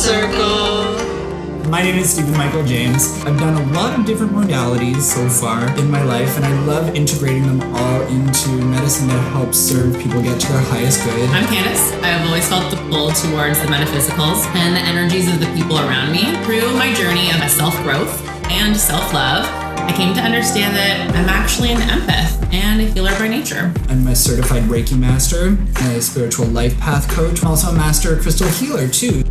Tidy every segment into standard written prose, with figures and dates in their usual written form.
Circle. My name is Stephen Michael James. I've done a lot of different modalities so far in my life, and I love integrating them all into medicine that helps serve people get to their highest good. I'm Candace. I've always felt the pull towards the metaphysicals and the energies of the people around me. Through my journey of self-growth and self-love, I came to understand that I'm actually an empath and a healer by nature. I'm a certified Reiki master, a spiritual life path coach. I'm also a master crystal healer too.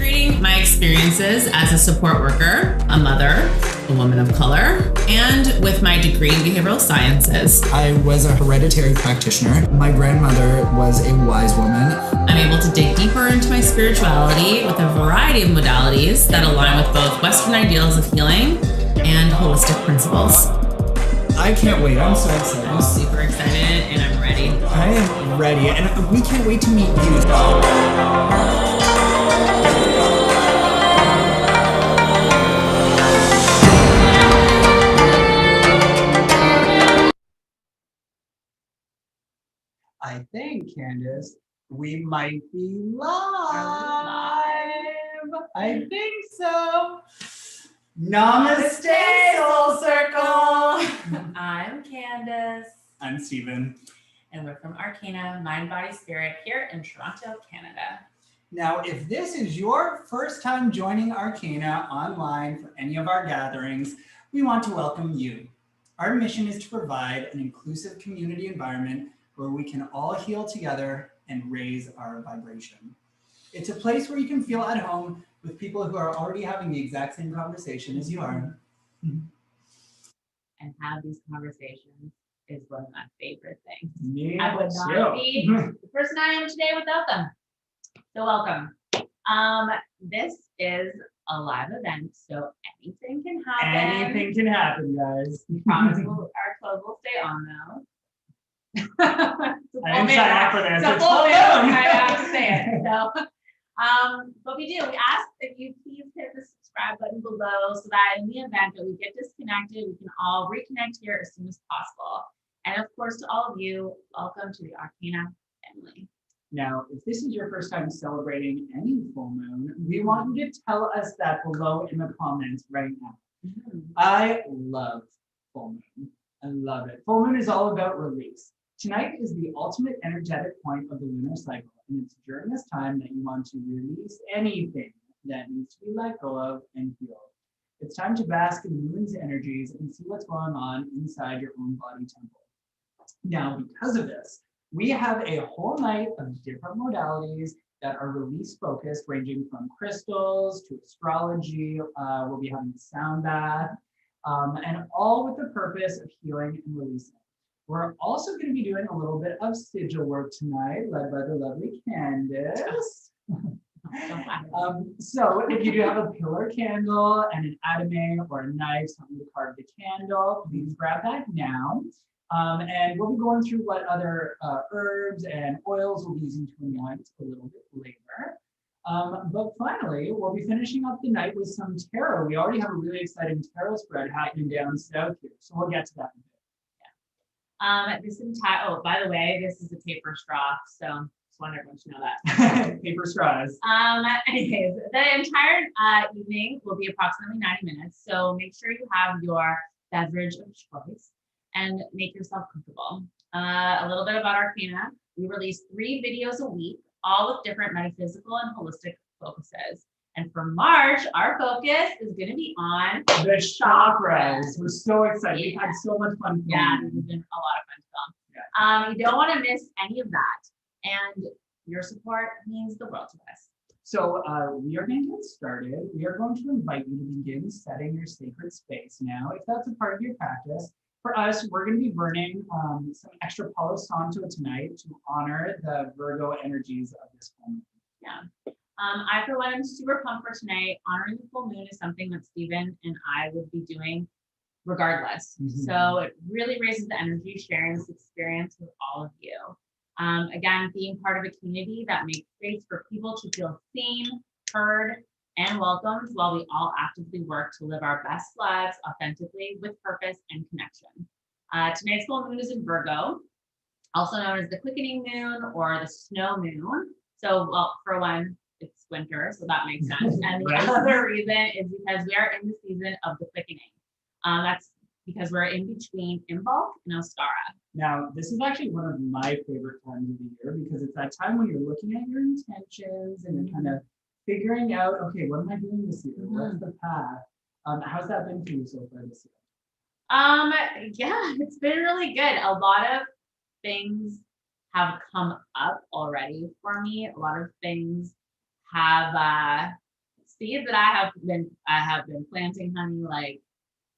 Integrating my experiences as a support worker, a mother, a woman of color, and with my degree in behavioral sciences. I was a hereditary practitioner. My grandmother was a wise woman. I'm able to dig deeper into my spirituality with a variety of modalities that align with both Western ideals of healing and holistic principles. I can't wait. I'm so excited. I'm super excited and I'm ready. I am ready, and we can't wait to meet you. I think, Candace, we might be live. I think so. Namaste, Soul Circle. I'm Candace. I'm Stephen. And we're from Arcana, Mind, Body, Spirit here in Toronto, Canada. Now, if this is your first time joining Arcana online for any of our gatherings, we want to welcome you. Our mission is to provide an inclusive community environment where we can all heal together and raise our vibration. It's a place where you can feel at home with people who are already having the exact same conversation as you are. And have these conversations is one of my favorite things. Me I would not be the person I am today without them. So welcome. This is a live event, so anything can happen. Anything can happen, guys. We promise our clothes will stay on though. I didn't sign up for this. It's full moon. I have to say it. So, but we do. We ask that you please hit the subscribe button below so that in the event that we get disconnected, we can all reconnect here as soon as possible. And of course, to all of you, welcome to the Arcana family. Now, if this is your first time celebrating any full moon, we want you to tell us that below in the comments right now. I love full moon. I love it. Full moon is all about release. Tonight is the ultimate energetic point of the lunar cycle, and it's during this time that you want to release anything that needs to be let go of and healed. It's time to bask in the moon's energies and see what's going on inside your own body temple. Now, because of this, we have a whole night of different modalities that are release focused, ranging from crystals to astrology. We'll be having a sound bath, and all with the purpose of healing and releasing. We're also going to be doing a little bit of sigil work tonight, led by the lovely Candace. So if you do have a pillar candle and an adame or a knife, something to carve the candle, please grab that now. And we'll be going through what other herbs and oils we'll be using to anoint a little bit later. But finally, we'll be finishing up the night with some tarot. We already have a really exciting tarot spread happening down south here, so we'll get to that in a bit. This entire, oh, by the way, this is a paper straw, so just want everyone to know that. Paper straws. Anyways, the entire evening will be approximately 90 minutes, so make sure you have your beverage of choice and make yourself comfortable. A little bit about Arcana. We release 3 videos a week, all with different metaphysical and holistic focuses. And for March, our focus is going to be on the chakras. We're so excited. We've had so much fun. Yeah, this has been a lot of fun to film. You don't want to miss any of that. And your support means the world to us. So we are going to get started. We are going to invite you to begin setting your sacred space now. If that's a part of your practice, for us, we're going to be burning some extra Palo Santo tonight to honor the Virgo energies of this full moon. Yeah. I, for one, am super pumped for tonight. Honoring the full moon is something that Stephen and I would be doing regardless. So it really raises the energy, sharing this experience with all of you. Again, being part of a community that makes space for people to feel seen, heard, and welcomed while we all actively work to live our best lives authentically with purpose and connection. Tonight's full moon is in Virgo, also known as the Quickening Moon or the Snow Moon. So, well, for one, it's winter, so that makes sense. And the Right. other reason is because we are in the season of the quickening. That's because we're in between Imbolc and Ostara. Now, this is actually one of my favorite times of the year because it's that time when you're looking at your intentions and you're kind of figuring out, okay, what am I doing this year? What's the path? How's that been for you so far this year? Yeah, it's been really good. A lot of things have come up already for me. A lot of things have seeds that I have been planting, honey, like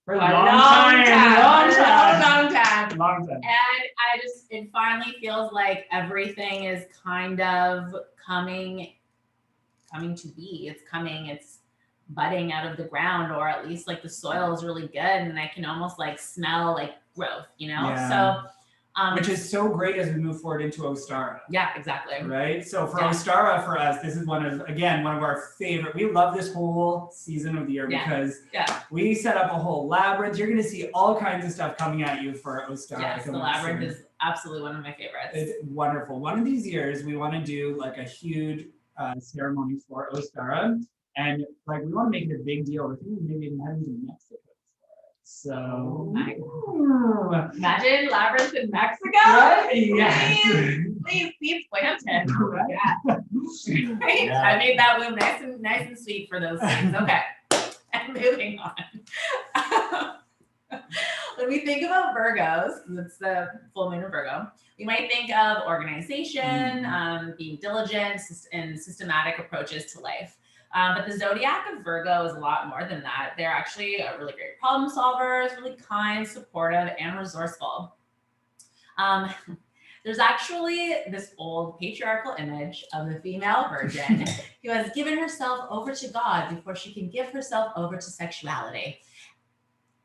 For a a long long time. time. Long time. And it finally feels like everything is kind of coming to be. It's budding out of the ground, or at least like the soil is really good, and I can almost like smell like growth, Yeah. So Which is so great as we move forward into Ostara. yeah, exactly. Right? So for Yeah. Ostara, for us, this is one of our favorite. We love this whole season of the year because we set up a whole labyrinth. You're going to see all kinds of stuff coming at you for Ostara. Yes, the labyrinth is absolutely one of my favorites. It's wonderful. One of these years, we want to do like a huge ceremony for Ostara. And like we want to make it a big deal. We're thinking maybe even heading to Mexico. So Imagine labyrinth in Mexico. Right? Yes. Please plant it. Right? Yeah. Right? Yeah. I made that womb nice and sweet for those things. Okay. And moving on. When we think about Virgos, it's the full moon of Virgo, we might think of organization, being diligent, and systematic approaches to life. But the zodiac of Virgo is a lot more than that. They're actually really great problem solvers, really kind, supportive, and resourceful. There's actually this old patriarchal image of the female virgin who has given herself over to God before she can give herself over to sexuality.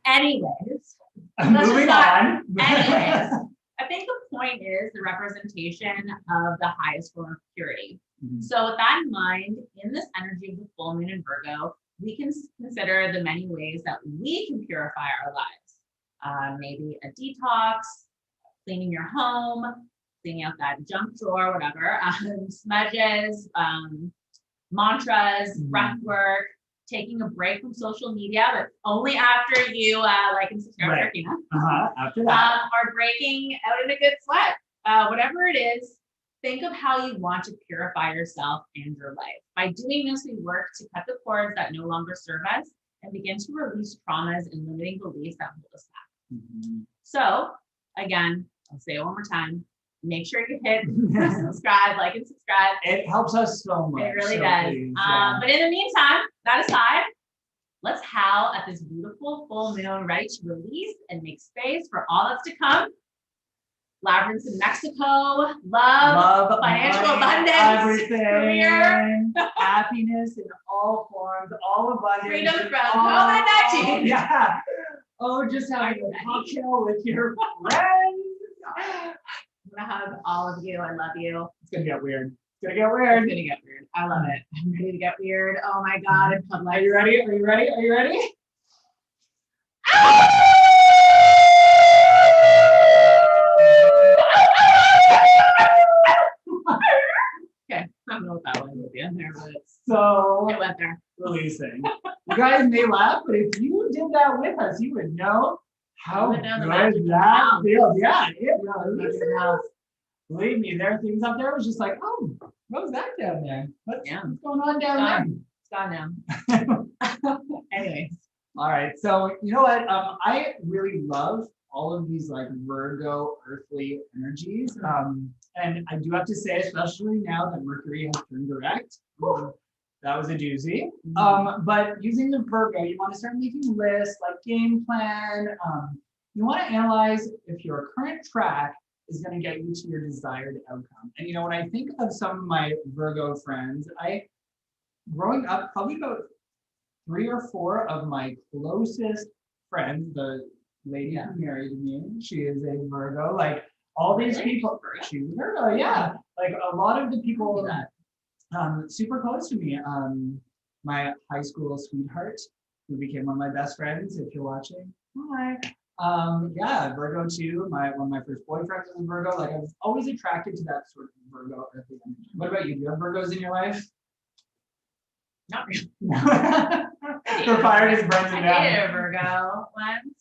Anyways, moving on. Anyways, I think the point is the representation of the highest form of purity. So with that in mind, in this energy of the full moon in Virgo, we can consider the many ways that we can purify our lives. Maybe a detox, cleaning your home, cleaning out that junk drawer, whatever, smudges, mantras, breath work, taking a break from social media, but only after you like and subscribe to Arcana. After that. Or breaking out in a good sweat. Whatever it is, think of how you want to purify yourself and your life. By doing this, we work to cut the cords that no longer serve us and begin to release traumas and limiting beliefs that hold us back. So, again, I'll say it one more time. Make sure you hit subscribe, like and subscribe. It helps us so much. It really so does. please, But in the meantime, that aside, let's howl at this beautiful full moon, ready to release and make space for all that's to come. Labyrinths in Mexico, love, financial money, abundance, everything, career, happiness in all forms, all abundance. freedom in from all- COVID-19. Yeah. Oh, just having a cocktail with your friends. I'm gonna hug all of you. I love you. It's gonna get weird. It's gonna get weird. It's gonna get weird. I love it. I'm ready to get weird. Oh my God. In public. Are you ready? Are you ready? Are you ready? Okay. I don't know what that one would be in there, but So it went there. releasing. You guys may laugh, but if you did that with us, you would know how You would know the good magic that sounds. feels. Yeah, it Magic releases. sounds. Believe me, there are things up there. I was just like, oh, what was that down there? What's going on down It's gone now. there? Anyways. All right. So you know what? I really love all of these like Virgo earthly energies. And I do have to say, especially now that Mercury has turned direct, that was a doozy. But using the Virgo, you want to start making lists, like game plan. You want to analyze if your current track is going to get you to your desired outcome. And you know, when I think of some of my Virgo friends, growing up, probably about 3 or 4 of my closest friends, the lady who married me, she is a Virgo. Like all these people, she's a Virgo, yeah. Like a lot of the people super close to me. My high school sweetheart, who became one of my best friends, if you're watching, hi. Yeah, Virgo too. One of my first boyfriends was a Virgo. Like I was always attracted to that sort of Virgo earthly energy. What about you? Do you have Virgos in your life? Not really. The fire just burns I it down. dated a Virgo once.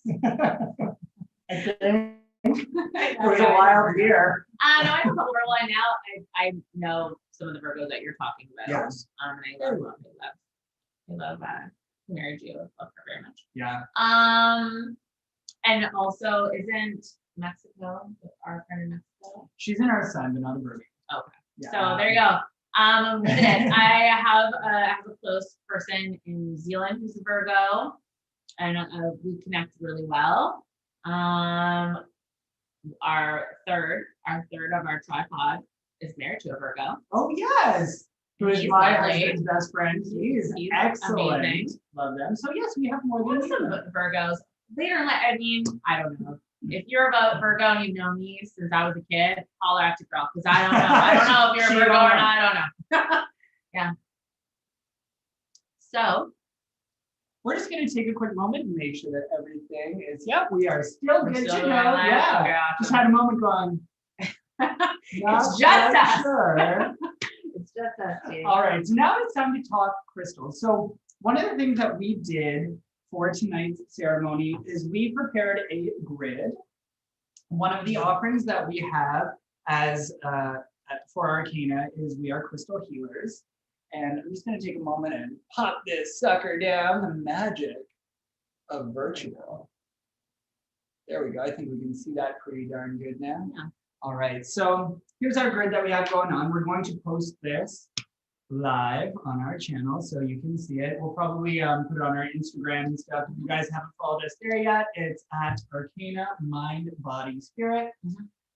I think it was a wild year. No, I don't know where line out. I know some of the Virgos that you're talking about. Yes. And I love married you. I love her very much. Yeah. And also isn't Mexico, our friend in Mexico? She's in our sign, but not a Virgo. Okay. Yeah. So there you go. Limited. I have a close person in New Zealand who's a Virgo, and we connect really well. Our third of our tripod is married to a Virgo. Oh yes. Who is He's my lovely. husband's best friend. He's excellent. amazing. Love them. So yes, we have more than What's some Virgos? Later in life, I mean, I don't know. If you're a Virgo and you've known me since I was a kid, holler at your girl, because I don't know. I don't know if you're a She Virgo don't or know. not. I don't know. Yeah. So We're just going to take a quick moment and make sure that everything is, yep, we are still we're good still to doing go. that? Yeah. Okay, Just awesome. had a moment going. It's just us. Sure. It's just us. Dude. All right, so now it's time to talk crystals. So one of the things that we did for tonight's ceremony is we prepared a grid. One of the offerings that we have as for Arcana is we are crystal healers. And I'm just going to take a moment and pop this sucker down, the magic of virtual. There we go. I think we can see that pretty darn good now. Yeah. All right, so here's our grid that we have going on. We're going to post this live on our channel so you can see it. We'll probably put it on our Instagram and stuff. If you guys haven't followed us there yet, it's at Arcana Mind, Body, Spirit.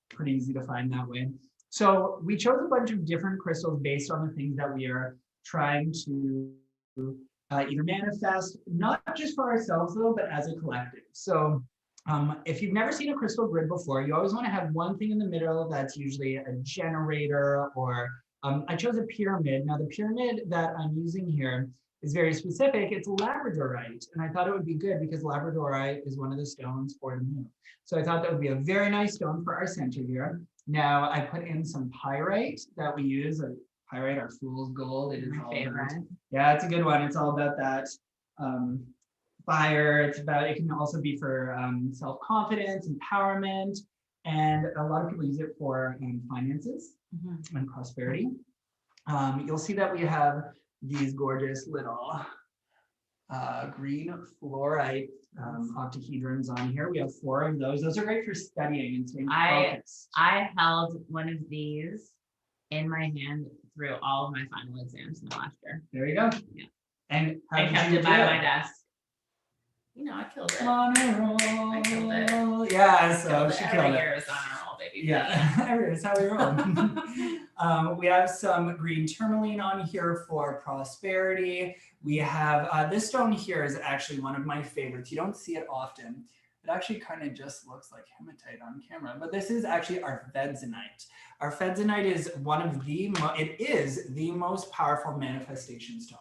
Pretty easy to find that way. So we chose a bunch of different crystals based on the things that we are trying to either manifest, not just for ourselves though, but as a collective. So if you've never seen a crystal grid before, you always want to have one thing in the middle that's usually a generator, or I chose a pyramid. Now the pyramid that I'm using here is very specific. It's labradorite, and I thought it would be good because labradorite is one of the stones for the moon. So I thought that would be a very nice stone for our center here. Now I put in some pyrite that we use. Pyrite, our fool's gold. It is My all favorite. about, yeah, it's a good one. It's all about that fire. It's about, it can also be for self-confidence, empowerment, and a lot of people use it for finances and prosperity. You'll see that we have these gorgeous little green fluorite octahedrons on here. We have 4 of those. Those are great for studying and staying focused. I held one of these in my hand through all of my final exams in the last year. There you go. Yeah. And I kept it by my desk. You know, I killed it. I killed it. Yeah, so she Every killed it. year is on a roll, baby. Yeah, that's how we roll. We have some green tourmaline on here for prosperity. We have this stone here is actually one of my favorites. You don't see it often. It actually kind of just looks like hematite on camera, but this is actually our fedzonite. Our fedzonite is one of the, it is the most powerful manifestation stone.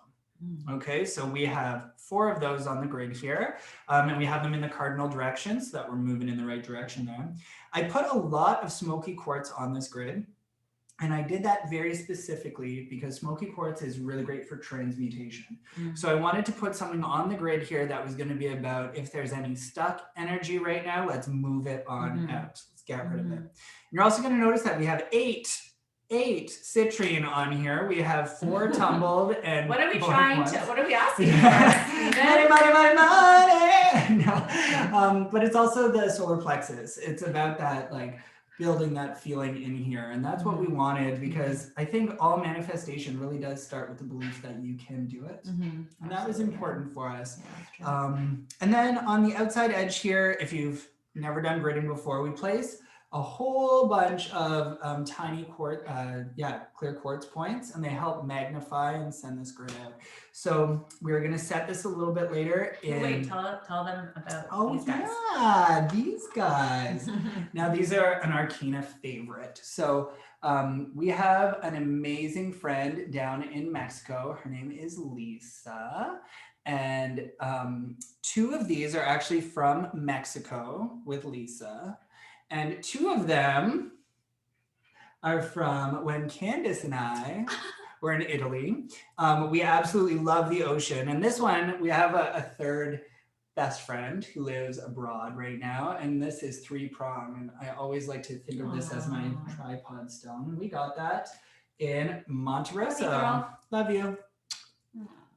Okay, so we have 4 of those on the grid here, and we have them in the cardinal direction so that we're moving in the right direction there. I put a lot of smoky quartz on this grid, and I did that very specifically because smoky quartz is really great for transmutation. So I wanted to put something on the grid here that was going to be about if there's any stuck energy right now, let's move it on out. Let's get rid of it. You're also going to notice that we have 8 citrine on here. We have 4 tumbled and What are we what are we asking money, money, money, money. No. But it's also the solar plexus. It's about that, like, building that feeling in here. And that's what we wanted, because I think all manifestation really does start with the belief that you can do it. And that was important for us. And then on the outside edge here, if you've never done gridding before, we place a whole bunch of tiny clear quartz points, and they help magnify and send this grid out. So we're going to set this a little bit later. Wait, tell them about these guys. Yeah, these guys. Now these are an Arcana favorite. So we have an amazing friend down in Mexico. Her name is Lisa. And 2 of these are actually from Mexico with Lisa. And 2 of them are from when Candace and I We're in Italy. We absolutely love the ocean. And this one, we have a third best friend who lives abroad right now. And this is 3-prong. And I always like to think of this as my tripod stone. We got that in Monterosso. Love you.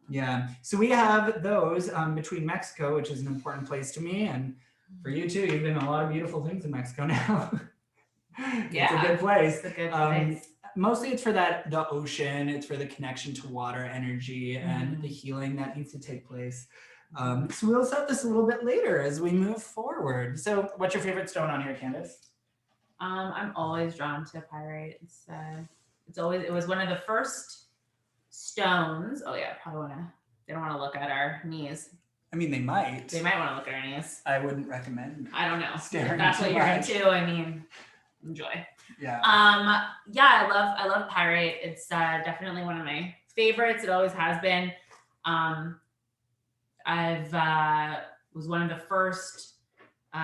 Yeah. So we have those between Mexico, which is an important place to me. And for you too, you've been a lot of beautiful things in Mexico now. It's a good place. It's a good place. Mostly it's for the ocean, it's for the connection to water energy and the healing that needs to take place. So we'll set this a little bit later as we move forward. So what's your favorite stone on here, Candace? I'm always drawn to pyrite. It was one of the first stones. Oh yeah, they don't want to look at our knees. I mean, they might. They might want to look at our knees. I wouldn't recommend. I don't know. Staring If that's what you're much. into, I mean, enjoy. Yeah. I love pyrite. It's definitely one of my favorites. It always has been. Was one of the first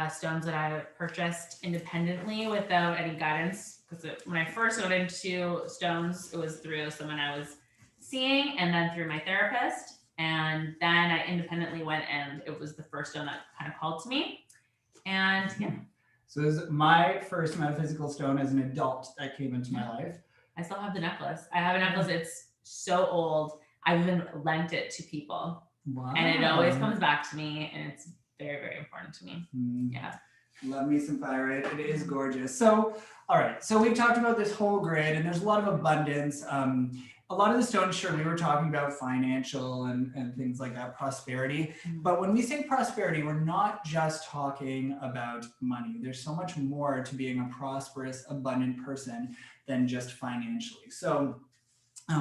stones that I purchased independently without any guidance. Because when I first got into stones, it was through someone I was seeing, and then through my therapist. And then I independently went, and it was the first stone that kind of called to me. And yeah. So this is my first metaphysical stone as an adult that came into my life. I still have the necklace. I have a necklace. It's so old. I've even lent it to people. Wow. And it always comes back to me, and it's very, very important to me. Yeah. Love me some pyrite. It is gorgeous. So, all right. So we've talked about this whole grid, and there's a lot of abundance. A lot of the stones, sure, we were talking about financial and things like that, prosperity. But when we say prosperity, we're not just talking about money. There's so much more to being a prosperous, abundant person than just financially. So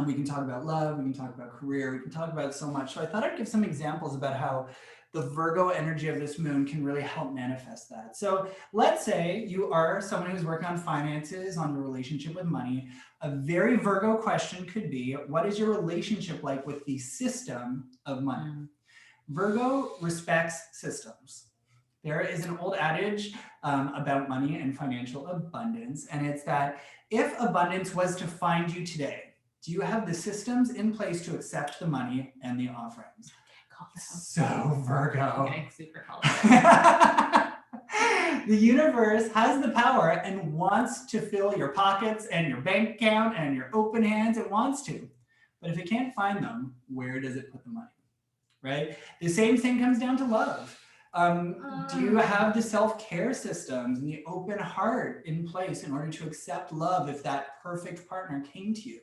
we can talk about love, we can talk about career, we can talk about so much. So I thought I'd give some examples about how the Virgo energy of this moon can really help manifest that. So let's say you are someone who's working on finances, on your relationship with money. A very Virgo question could be, what is your relationship like with the system of money? Virgo respects systems. There is an old adage about money and financial abundance, and it's that if abundance was to find you today, do you have the systems in place to accept the money and the offerings? So Virgo. Okay, super colorful. The universe has the power and wants to fill your pockets and your bank account and your open hands. It wants to. But if it can't find them, where does it put the money? Right? The same thing comes down to love. Do you have the self-care systems and the open heart in place in order to accept love if that perfect partner came to you?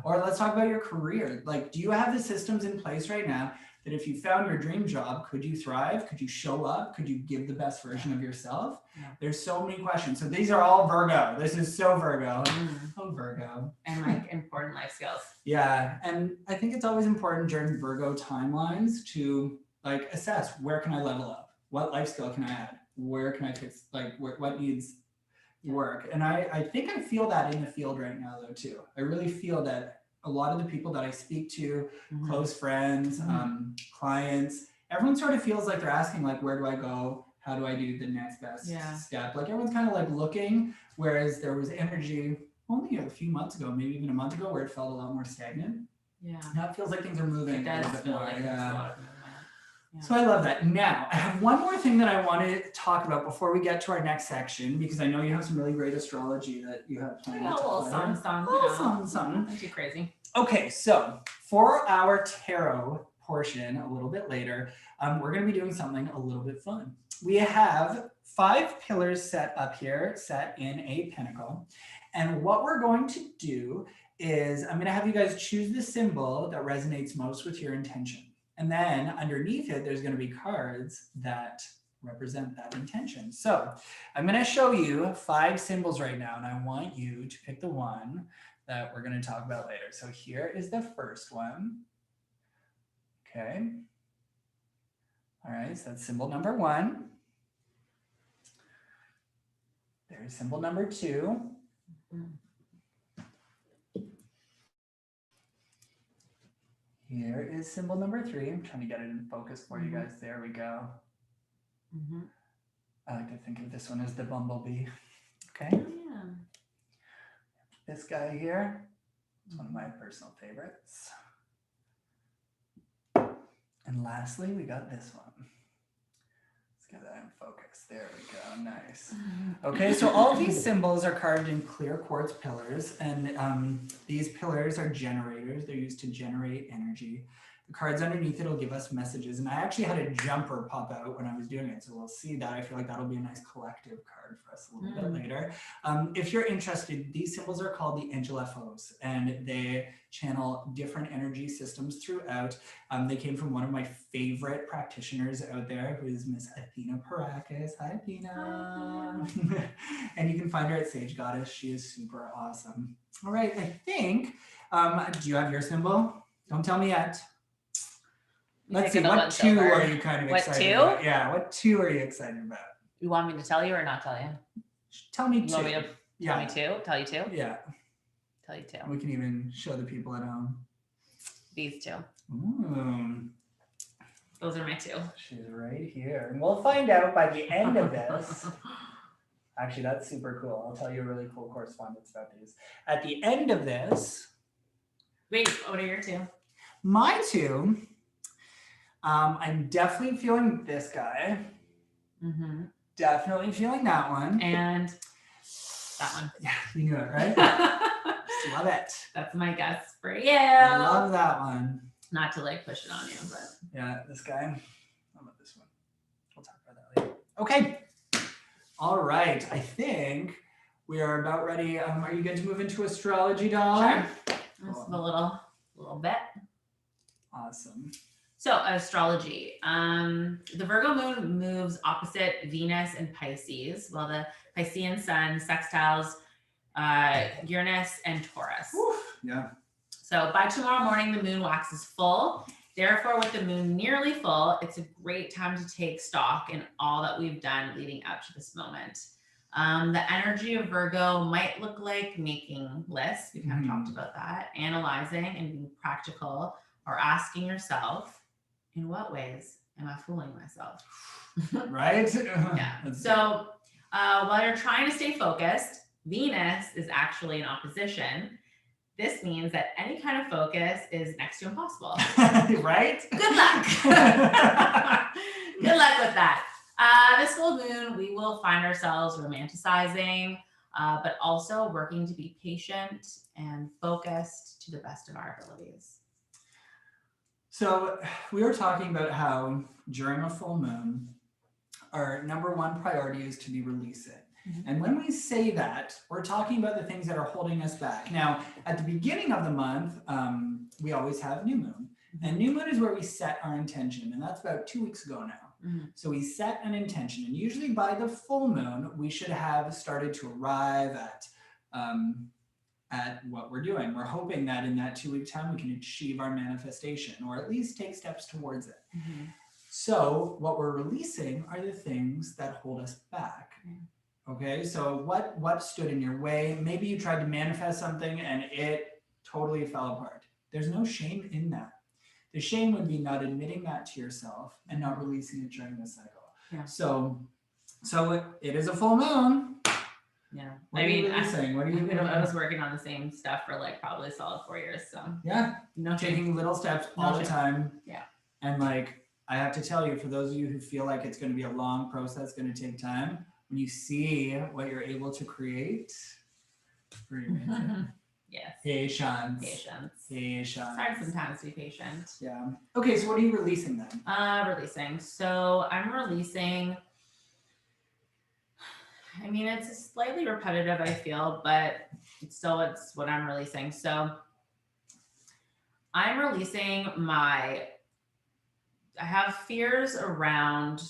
Or let's talk about your career. Like, do you have the systems in place right now that if you found your dream job, could you thrive? Could you show up? Could you give the best version of yourself? There's so many questions. So these are all Virgo. This is so Virgo. Oh, Virgo. And like important life skills. Yeah. And I think it's always important during Virgo timelines to like assess, where can I level up? What life skill can I add? Where can I fix, like what needs work? And I think I feel that in the field right now though too. I really feel that a lot of the people that I speak to, close friends, clients, everyone sort of feels like they're asking like, where do I go? How do I do the next best step? Like everyone's kind of like looking, whereas there was energy only a few months ago, maybe even a month ago, where it felt a lot more stagnant. Yeah. Now it feels like things are moving. It does feel like there's a lot of movement. Yeah. So I love that. Now, I have one more thing that I want to talk about before we get to our next section, because I know you have some really great astrology that you have planned. A little something. Not too crazy. Okay, so for our tarot portion a little bit later, we're going to be doing something a little bit fun. We have 5 pillars set up here, set in a pentacle. And what we're going to do is I'm going to have you guys choose the symbol that resonates most with your intention. And then underneath it, there's going to be cards that represent that intention. So I'm going to show you 5 symbols right now, and I want you to pick the one that we're going to talk about later. So here is the first one. Okay. All right, so that's symbol number 1. There's symbol number 2. Here is symbol number 3. I'm trying to get it in focus for you guys. There we go. I like to think of this one as the bumblebee. Okay. Oh, yeah. This guy here, It's one of my personal favorites. And lastly, we got this one. Let's get that in focus. There we go. Nice. Okay, so all these symbols are carved in clear quartz pillars, and these pillars are generators. They're used to generate energy. The cards underneath it will give us messages, and I actually had a jumper pop out when I was doing it, so we'll see that. I feel like that'll be a nice collective card for us a little bit later. If you're interested, these symbols are called the Angel FOs, and they channel different energy systems throughout. They came from one of my favorite practitioners out there, who is Miss Athena Parakis. Hi, Athena. And you can find her at Sage Goddess. She is super awesome. All right, I think, do you have your symbol? Don't tell me yet. Let's see, what two are you kind of excited about? Yeah, what two are you excited about? You want me to tell you or not tell you? Tell me two. You want me to tell me two? Tell you two? Yeah. Tell you two. We can even show the people at home. These two. Ooh. Those are my two. She's right here. And we'll find out by the end of this. Actually, that's super cool. I'll tell you a really cool correspondence about these. At the end of this. Wait, what are your two? My two. I'm definitely feeling this guy. Mm-hmm. Definitely feeling that one. And that one. Yeah, you knew it, right? Just love it. That's my guess for you. I love that one. Not to like push it on you, but. Yeah, this guy. How about this one? We'll talk about that later. Okay. All right. I think we are about ready. Are you good to move into astrology, doll? Sure. Just a little bit. Awesome. So astrology, the Virgo moon moves opposite Venus and Pisces, while the Piscean sun sextiles Uranus and Taurus. Oof, yeah. So by tomorrow morning, the moon waxes full. Therefore, with the moon nearly full, it's a great time to take stock in all that we've done leading up to this moment. The energy of Virgo might look like making lists. We've kind of talked about that, analyzing and being practical, or asking yourself, in what ways am I fooling myself? Right? Yeah. So while you're trying to stay focused, Venus is actually in opposition. This means that any kind of focus is next to impossible. Right? Good luck. Good luck with that. This full moon, we will find ourselves romanticizing, but also working to be patient and focused to the best of our abilities. So we were talking about how during a full moon, our number one priority is to be releasing. And when we say that, we're talking about the things that are holding us back. Now, at the beginning of the month, we always have new moon. And new moon is where we set our intention. And that's about 2 weeks ago now. So we set an intention. And usually by the full moon, we should have started to arrive at what we're doing. We're hoping that in that 2 week time, we can achieve our manifestation, or at least take steps towards it. So what we're releasing are the things that hold us back. Okay, so what stood in your way? Maybe you tried to manifest something and it totally fell apart. There's no shame in that. The shame would be not admitting that to yourself and not releasing it during the cycle. Yeah. So it is a full moon. Yeah. What are you releasing? What are you? I was working on the same stuff for like probably a solid 4 years. So yeah, no taking little steps all the time. Yeah. And like, I have to tell you, for those of you who feel like it's going to be a long process, going to take time, when you see what you're able to create, pretty amazing. Yes. Patience. It's hard sometimes to be patient. Yeah. Okay, so what are you releasing then? Releasing. So I'm releasing, I mean, it's slightly repetitive, I feel, but it's what I'm releasing. So I'm releasing I have fears around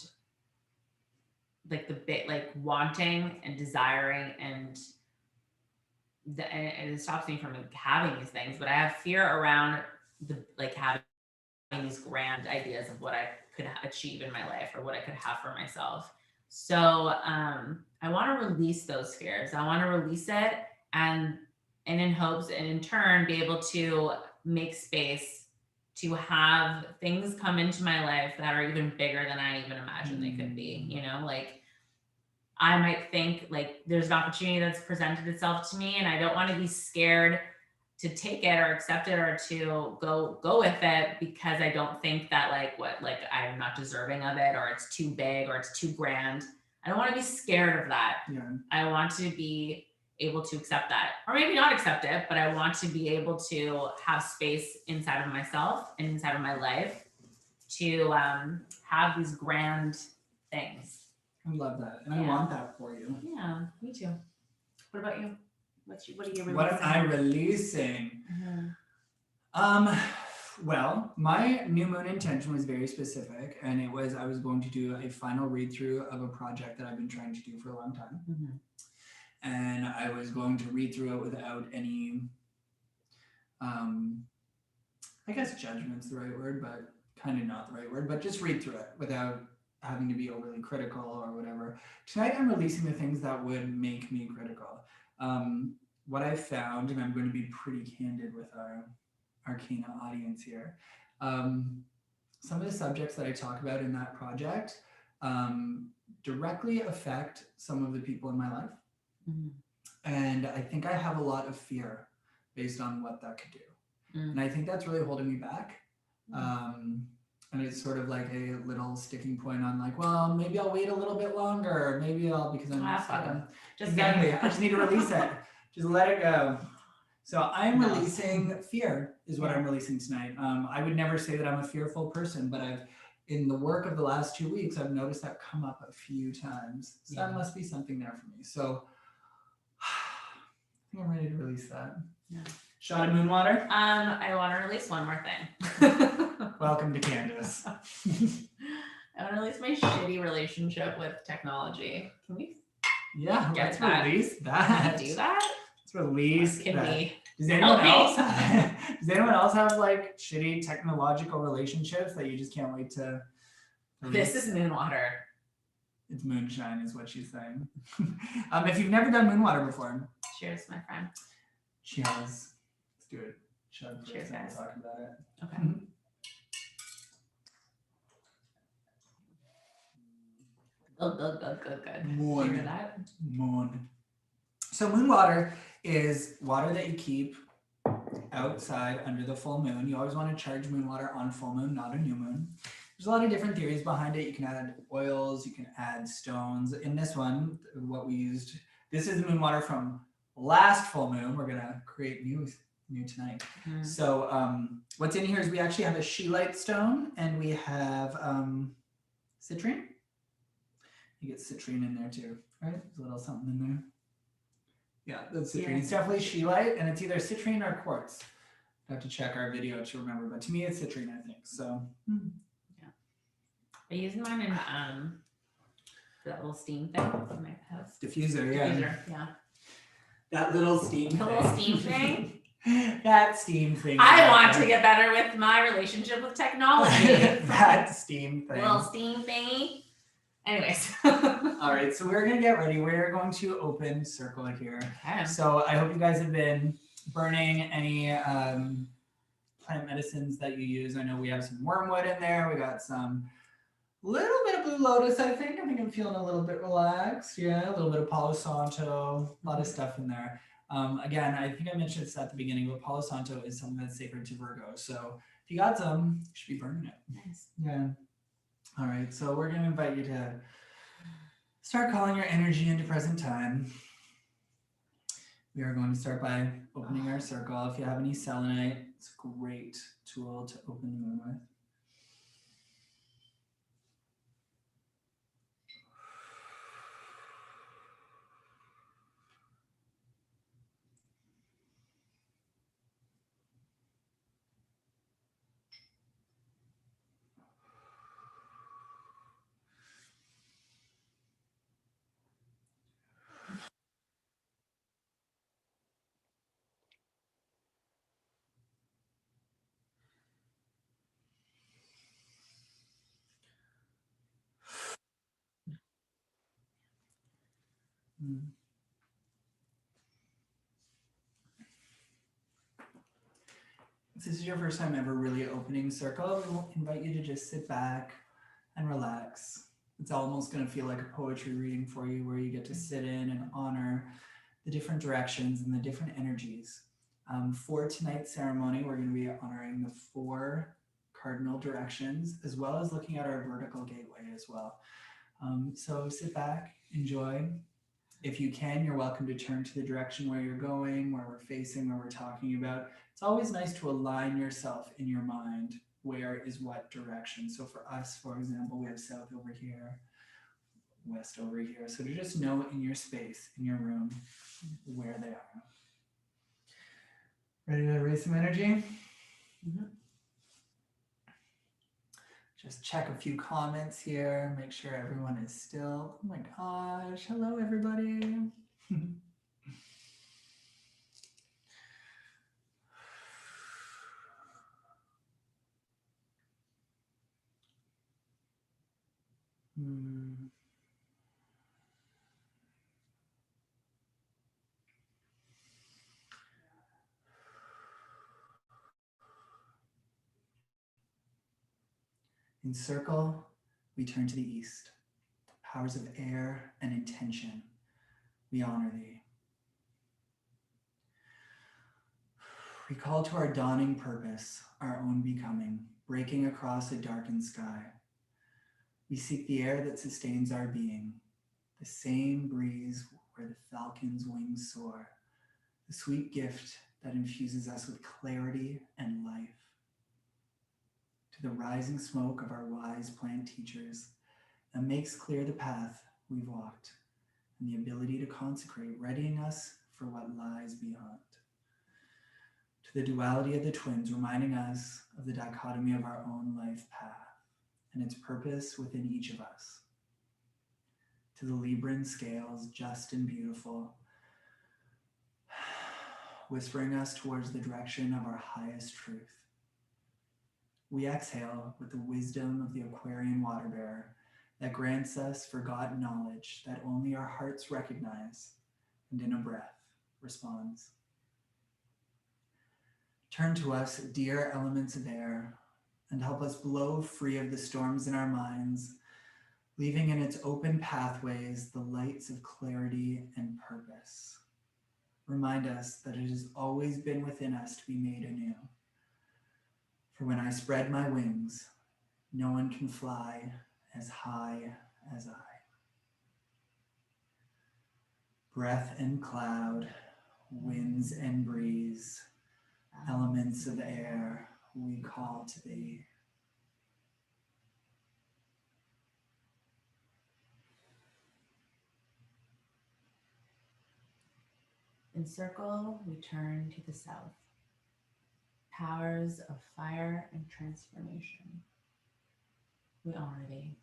like like wanting and desiring and it stops me from having these things, but I have fear around having these grand ideas of what I could achieve in my life or what I could have for myself. So I want to release those fears. I want to release it and in hopes and in turn be able to make space to have things come into my life that are even bigger than I even imagined they could be, you know, like I might think like there's an opportunity that's presented itself to me and I don't want to be scared take it or accept it or to go with it, because I don't think that I'm not deserving of it, or it's too big or it's too grand. I don't want to be scared of that. Yeah. I want to be able to accept that, or maybe not accept it, but I want to be able to have space inside of myself and inside of my life to have these grand things. I love that. And I want that for you. Yeah, me too. What about you? What are you releasing? What am I releasing? Well, my new moon intention was very specific, and it was I was going to do a final read through of a project that I've been trying to do for a long time. And I was going to read through it without any, I guess judgment's the right word, but kind of not the right word, but just read through it without having to be overly critical or whatever. Tonight I'm releasing the things that would make me critical. What I found, and I'm going to be pretty candid with our Arcana audience here, some of the subjects that I talk about in that project directly affect some of the people in my life. And I think I have a lot of fear based on what that could do. And I think that's really holding me back. And it's sort of like a little sticking point on like, well, maybe I'll wait a little bit longer. Maybe I'll, because I'm exactly, I just need to release it. Just let it go. So I'm releasing fear is what I'm releasing tonight. I would never say that I'm a fearful person, but in the work of the last 2 weeks, I've noticed that come up a few times. So that must be something there for me. So I think I'm ready to release that. Shot of moon water. I want to release one more thing. Welcome to Candace. I want to release my shitty relationship with technology. Can we? Yeah, get let's that? Release that. Do that? Let's release Can that. we? Does anyone else have like shitty technological relationships that you just can't wait to release? This is moon water. It's moonshine is what she's saying. If you've never done moon water before. Cheers, my friend. Cheers. Let's do it. Cheers, guys. Talk about it. Okay. Good. Moon. You hear that? Moon. So moon water is water that you keep outside under the full moon. You always want to charge moon water on full moon, not a new moon. There's a lot of different theories behind it. You can add oils, you can add stones. In this one, what we used, this is the moon water from last full moon. We're gonna create new tonight. So what's in here is we actually have a scheelite stone and we have citrine. You get citrine in there too, right? There's a little something in there. Yeah, that's citrine. It's definitely scheelite, and it's either citrine or quartz. I have to check our video to remember, but to me it's citrine, I think. So I use mine in that little steam thing in my house. Diffuser, yeah. Yeah. That little steam The little steam thing. That steam thing. I want to get better with my relationship with technology. That steam thing. Little steam thingy. Anyways. All right, so we're gonna get ready. We're going to open circle here. Okay. So I hope you guys have been burning any plant medicines that you use. I know we have some wormwood in there. We got some little bit of blue lotus, I think. I'm feeling a little bit relaxed. Yeah, a little bit of Palo Santo, a lot of stuff in there. Again, I think I mentioned this at the beginning, but Palo Santo is something that's sacred to Virgo. So if you got some, you should be burning it. Nice. Yeah. All right, so we're going to invite you to start calling your energy into present time. We are going to start by opening our circle. If you have any selenite, it's a great tool to open the moon with. If this is your first time ever really opening circle, we will invite you to just sit back and relax. It's almost going to feel like a poetry reading for you where you get to sit in and honor the different directions and the different energies For tonight's ceremony, we're going to be honoring the 4 cardinal directions, as well as looking at our vertical gateway as well. So sit back, enjoy. If you can, you're welcome to turn to the direction where you're going, where we're facing, where we're talking about. It's always nice to align yourself in your mind. Where is what direction? So for us, for example, we have south over here, west over here. So to just know in your space, in your room, where they are. Ready to raise some energy? Mm-hmm. Just check a few comments here, make sure everyone is still. Oh my gosh, hello everybody. In circle, we turn to the east. Powers of air and intention, we honor thee. We call to our dawning purpose, our own becoming, breaking across a darkened sky. We seek the air that sustains our being, the same breeze where the falcon's wings soar, the sweet gift that infuses us with clarity and life. To the rising smoke of our wise plant teachers that makes clear the path we've walked and the ability to consecrate, readying us for what lies beyond. To the duality of the twins, reminding us of the dichotomy of our own life path and its purpose within each of us. To the Libran scales, just and beautiful, whispering us towards the direction of our highest truth. We exhale with the wisdom of the Aquarian water bearer that grants us forgotten knowledge that only our hearts recognize and in a breath responds. Turn to us, dear elements of air, and help us blow free of the storms in our minds, leaving in its open pathways the lights of clarity and purpose. Remind us that it has always been within us to be made anew. For when I spread my wings, no one can fly as high as I. Breath and cloud, winds and breeze, elements of air, we call to thee. In circle, we turn to the south. Powers of fire and transformation, we honor thee.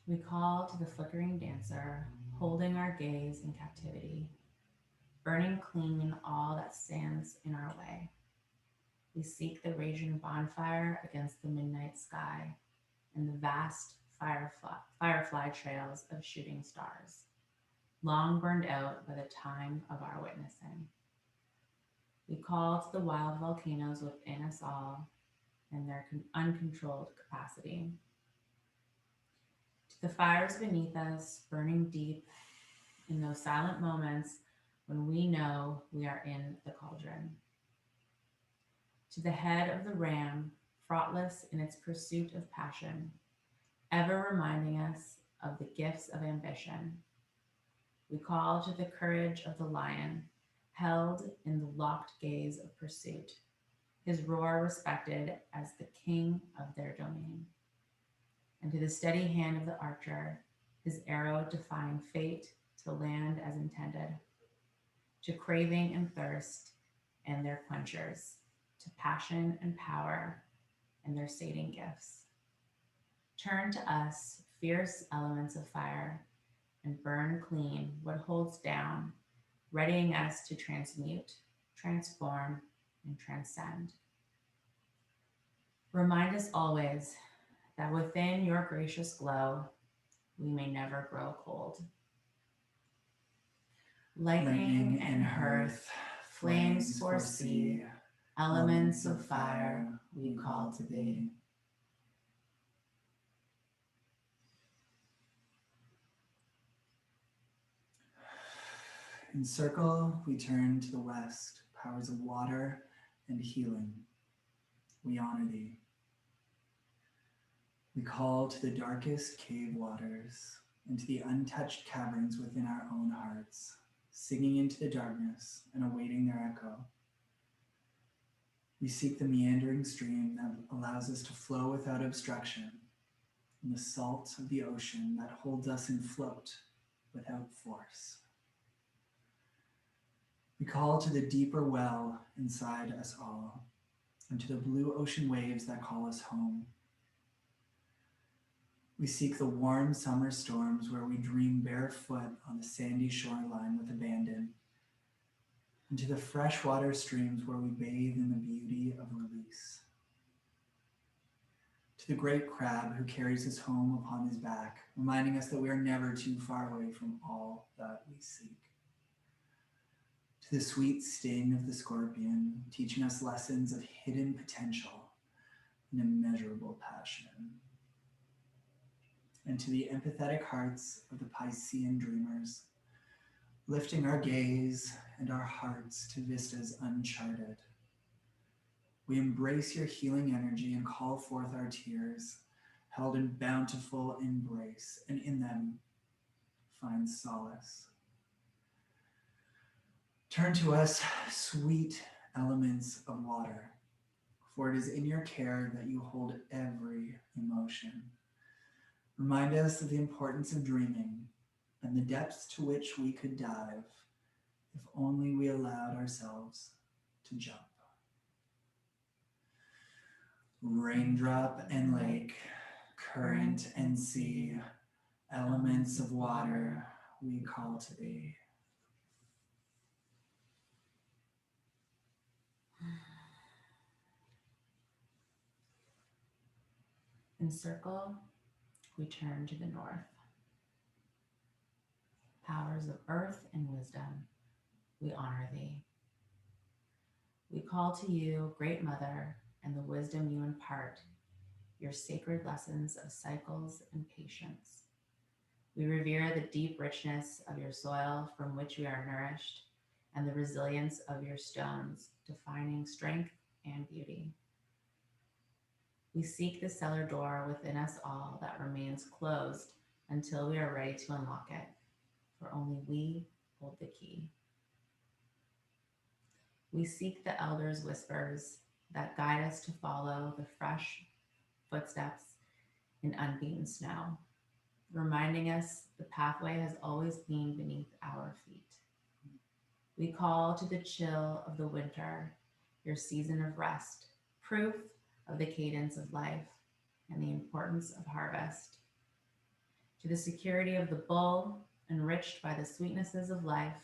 We call to the flickering dancer, holding our gaze in captivity, burning clean all that stands in our way. We seek the raging bonfire against the midnight sky and the vast firefly trails of shooting stars, long burned out by the time of our witnessing. We call to the wild volcanoes within us all and their uncontrolled capacity. To the fires beneath us, burning deep in those silent moments when we know we are in the cauldron. To the head of the ram, fraughtless in its pursuit of passion, ever reminding us of the gifts of ambition. We call to the courage of the lion, held in the locked gaze of pursuit, his roar respected as the king of their domain. And to the steady hand of the archer, his arrow defying fate to land as intended, to craving and thirst and their quenchers, to passion and power and their sating gifts. Turn to us, fierce elements of fire, and burn clean what holds down, readying us to transmute, transform, and transcend. Remind us always that within your gracious glow, we may never grow cold. Lightning and earth, flames for sea, elements of fire, we call to thee. In circle, we turn to the west, powers of water and healing. We honor thee. We call to the darkest cave waters and to the untouched caverns within our own hearts, singing into the darkness and awaiting their echo. We seek the meandering stream that allows us to flow without obstruction, and the salt of the ocean that holds us in float without force. We call to the deeper well inside us all, and to the blue ocean waves that call us home. We seek the warm summer storms where we dream barefoot on the sandy shoreline with abandon, and to the freshwater streams where we bathe in the beauty of release. To the great crab who carries us home upon his back, reminding us that we are never too far away from all that we seek. To the sweet sting of the scorpion, teaching us lessons of hidden potential and immeasurable passion. And to the empathetic hearts of the Piscean dreamers, lifting our gaze and our hearts to vistas uncharted. We embrace your healing energy and call forth our tears, held in bountiful embrace, and in them find solace. Turn to us, sweet elements of water, for it is in your care that you hold every emotion. Remind us of the importance of dreaming and the depths to which we could dive if only we allowed ourselves to jump. Raindrop and lake, current and sea, elements of water, we call to thee. In circle, we turn to the north. Powers of earth and wisdom, we honor thee. We call to you, Great Mother, and the wisdom you impart, your sacred lessons of cycles and patience. We revere the deep richness of your soil from which we are nourished, and the resilience of your stones, defining strength and beauty. We seek the cellar door within us all that remains closed until we are ready to unlock it, for only we hold the key. We seek the elders' whispers that guide us to follow the fresh footsteps in unbeaten snow, reminding us the pathway has always been beneath our feet. We call to the chill of the winter, your season of rest, proof of the cadence of life and the importance of harvest. To the security of the bull, enriched by the sweetnesses of life,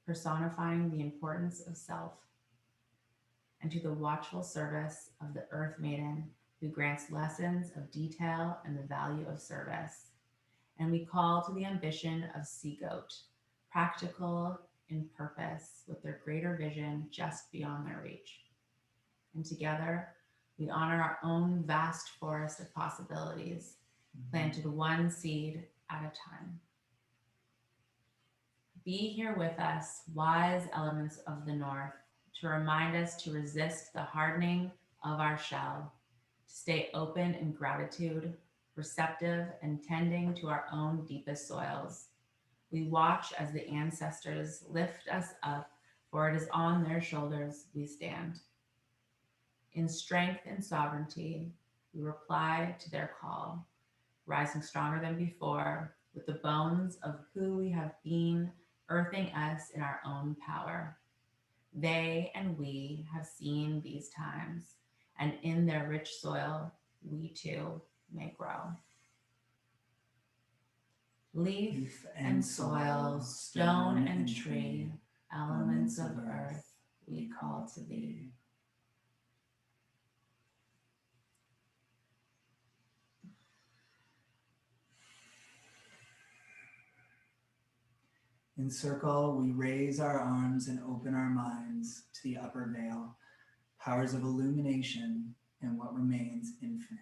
personifying the importance of self. And to the watchful service of the earth maiden, who grants lessons of detail and the value of service. And we call to the ambition of sea goat, practical in purpose, with their greater vision just beyond their reach. And together, we honor our own vast forest of possibilities, planted one seed at a time. Be here with us, wise elements of the north, to remind us to resist the hardening of our shell, to stay open in gratitude, receptive and tending to our own deepest soils. We watch as the ancestors lift us up, for it is on their shoulders we stand. In strength and sovereignty, we reply to their call, rising stronger than before, with the bones of who we have been, earthing us in our own power. They and we have seen these times, and in their rich soil, we too may grow. Leaf and soil, stone and tree, elements of earth, we call to thee. In circle, we raise our arms and open our minds to the upper veil, powers of illumination and what remains infinite.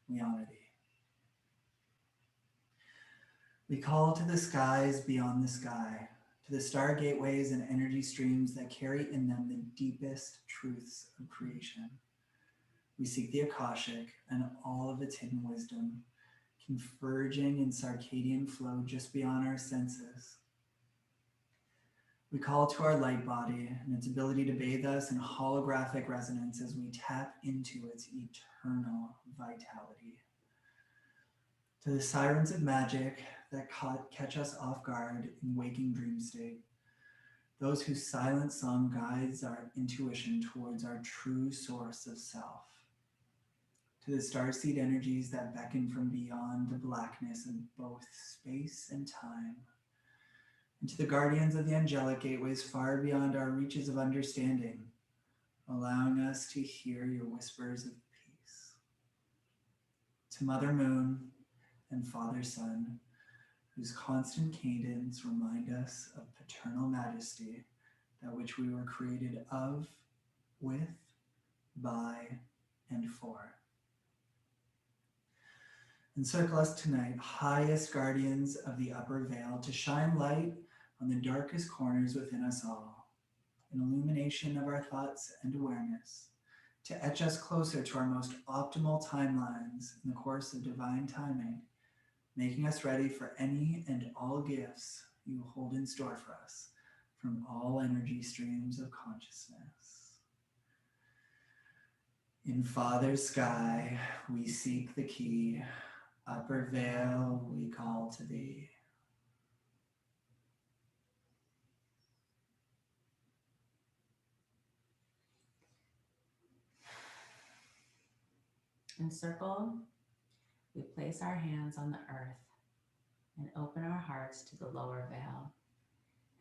We honor thee. We call to the skies beyond the sky, to the star gateways and energy streams that carry in them the deepest truths of creation. We seek the Akashic and all of its hidden wisdom, converging in circadian flow just beyond our senses. We call to our light body and its ability to bathe us in holographic resonance as we tap into its eternal vitality. To the sirens of magic that catch us off guard in waking dream state, those whose silent song guides our intuition towards our true source of self. To the starseed energies that beckon from beyond the blackness of both space and time. And to the guardians of the angelic gateways far beyond our reaches of understanding, allowing us to hear your whispers of peace. To Mother Moon and Father Sun, whose constant cadence remind us of paternal majesty, that which we were created of, with, by, and for. Encircle us tonight, highest guardians of the upper veil, to shine light on the darkest corners within us all, an illumination of our thoughts and awareness, to etch us closer to our most optimal timelines in the course of divine timing, making us ready for any and all gifts you hold in store for us from all energy streams of consciousness. In Father's sky, we seek the key. Upper veil, we call to thee. In circle, we place our hands on the earth and open our hearts to the lower veil,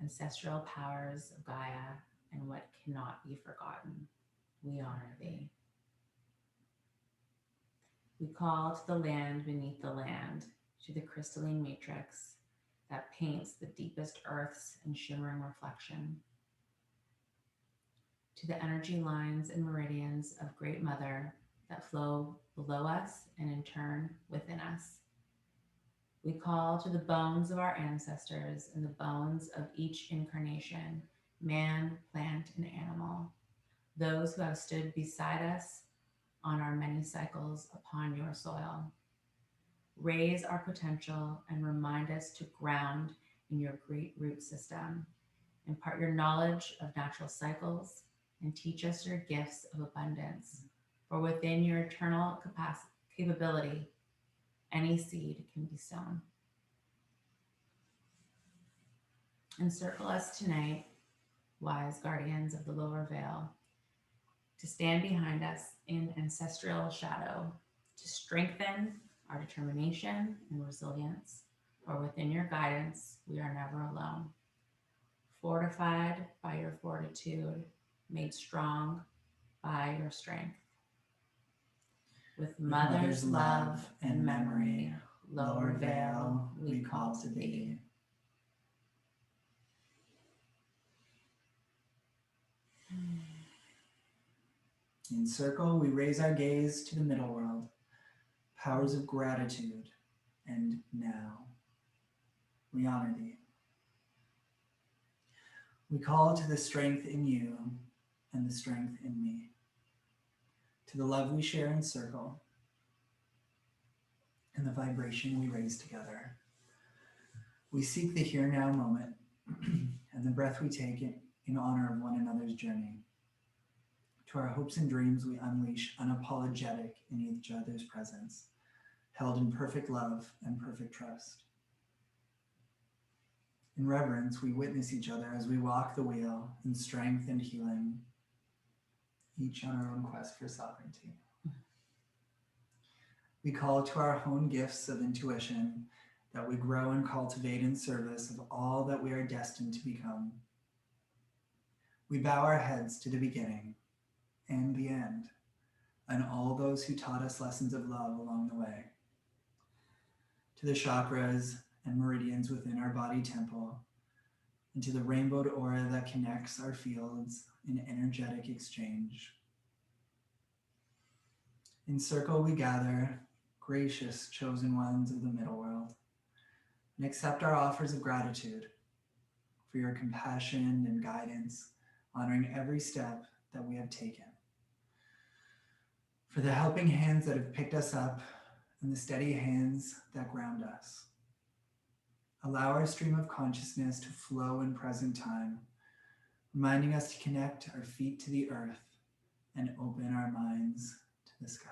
ancestral powers of Gaia and what cannot be forgotten. We honor thee. We call to the land beneath the land, to the crystalline matrix that paints the deepest earths in shimmering reflection, to the energy lines and meridians of Great Mother that flow below us and in turn within us. We call to the bones of our ancestors and the bones of each incarnation, man, plant, and animal, those who have stood beside us on our many cycles upon your soil. Raise our potential and remind us to ground in your great root system. Impart your knowledge of natural cycles and teach us your gifts of abundance. For within your eternal capability, any seed can be sown. Encircle us tonight, wise guardians of the lower veil, to stand behind us in ancestral shadow, to strengthen our determination and resilience. For within your guidance, we are never alone. Fortified by your fortitude, made strong by your strength. With mother's love and memory, lower veil, we call to thee. In circle, we raise our gaze to the middle world, powers of gratitude, and now. We honor thee. We call to the strength in you and the strength in me, to the love we share in circle, and the vibration we raise together. We seek the here now moment and the breath we take in honor of one another's journey. To our hopes and dreams, we unleash unapologetic in each other's presence, held in perfect love and perfect trust. In reverence, we witness each other as we walk the wheel in strength and healing, each on our own quest for sovereignty. We call to our own gifts of intuition that we grow and cultivate in service of all that we are destined to become. We bow our heads to the beginning and the end, and all those who taught us lessons of love along the way. To the chakras and meridians within our body temple, and to the rainbowed aura that connects our fields in energetic exchange. In circle we gather, gracious chosen ones of the middle world, and accept our offers of gratitude for your compassion and guidance, honoring every step that we have taken. For the helping hands that have picked us up and the steady hands that ground us. Allow our stream of consciousness to flow in present time, reminding us to connect our feet to the earth and open our minds to the sky.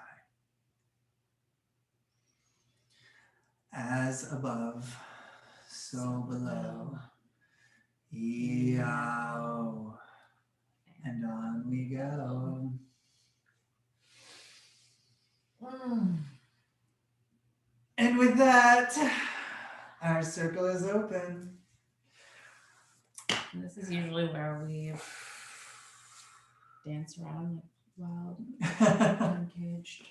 As above, so below. Eow. And on we go. And with that, our circle is open. And this is usually where we dance around like wild, uncaged.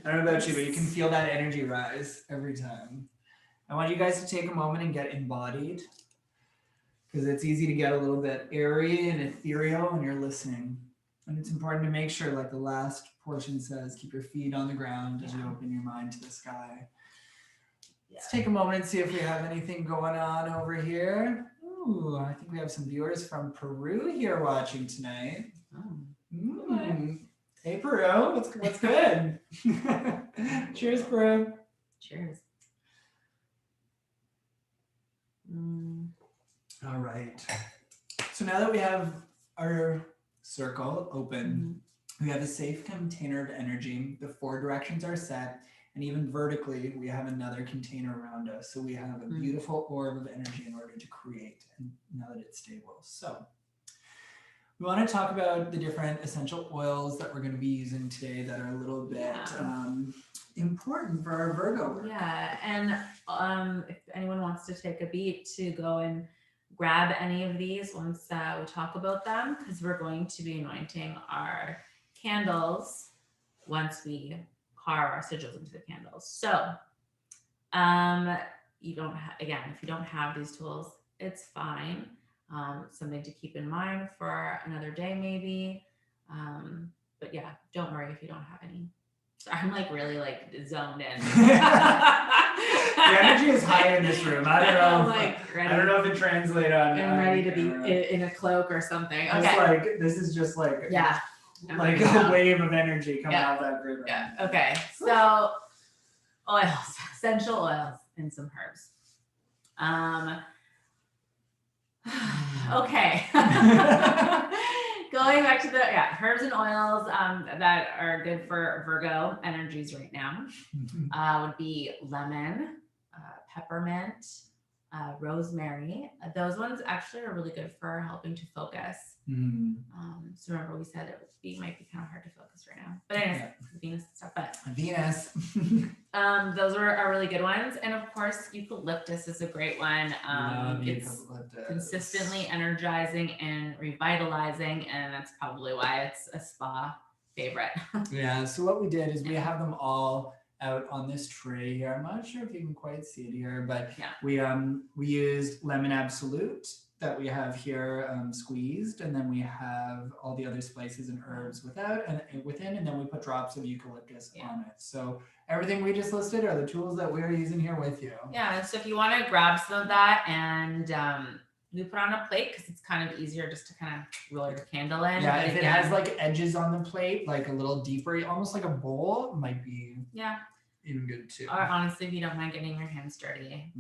I don't know about you, but you can feel that energy rise every time. I want you guys to take a moment and get embodied, because it's easy to get a little bit airy and ethereal when you're listening. And it's important to make sure, like the last portion says, keep your feet on the ground as you open your mind to the sky. Let's take a moment and see if we have anything going on over here. Ooh, I think we have some viewers from Peru here watching tonight. Hey, Peru, what's good? Cheers, Peru. Cheers. All right. So now that we have our circle open, we have a safe container of energy. The 4 directions are set, and even vertically, we have another container around us. So we have a beautiful orb of energy in order to create, and now that it's stable. So we want to talk about the different essential oils that we're going to be using today that are a little bit important for our Virgo work. Yeah, and if anyone wants to take a beat to go and grab any of these once we talk about them, because we're going to be anointing our candles once we carve our sigils into the candles. So you don't again, if you don't have these tools, it's fine. Something to keep in mind for another day maybe. But yeah, don't worry if you don't have any. So I'm like really like zoned in. The energy is high in this room. I don't know. I don't know if it translates on. I'm ready to be in a cloak or something. Okay. It's like this is just like like a wave of energy coming out of that grid. Yeah. Okay. So oils, essential oils, and some herbs. Okay. Going back to the herbs and oils that are good for Virgo energies right now would be lemon, peppermint, rosemary. Those ones actually are really good for helping to focus. So remember we said it might be kind of hard to focus right now. But anyways, Venus and stuff. But Venus. those are really good ones. And of course, eucalyptus is a great one. It's consistently energizing and revitalizing, and that's probably why it's a spa favorite. Yeah, so what we did is we have them all out on this tray here. I'm not sure if you can quite see it here, but we used lemon absolute that we have here squeezed, and then we have all the other spices and herbs within, and then we put drops of eucalyptus on it. So everything we just listed are the tools that we're using here with you. Yeah, so if you want to grab some of that and you put on a plate, because it's kind of easier just to kind of roll your candle in. Yeah, if it has like edges on the plate, like a little deeper, almost like a bowl, might be even good too. Or honestly, if you don't mind getting your hands dirty,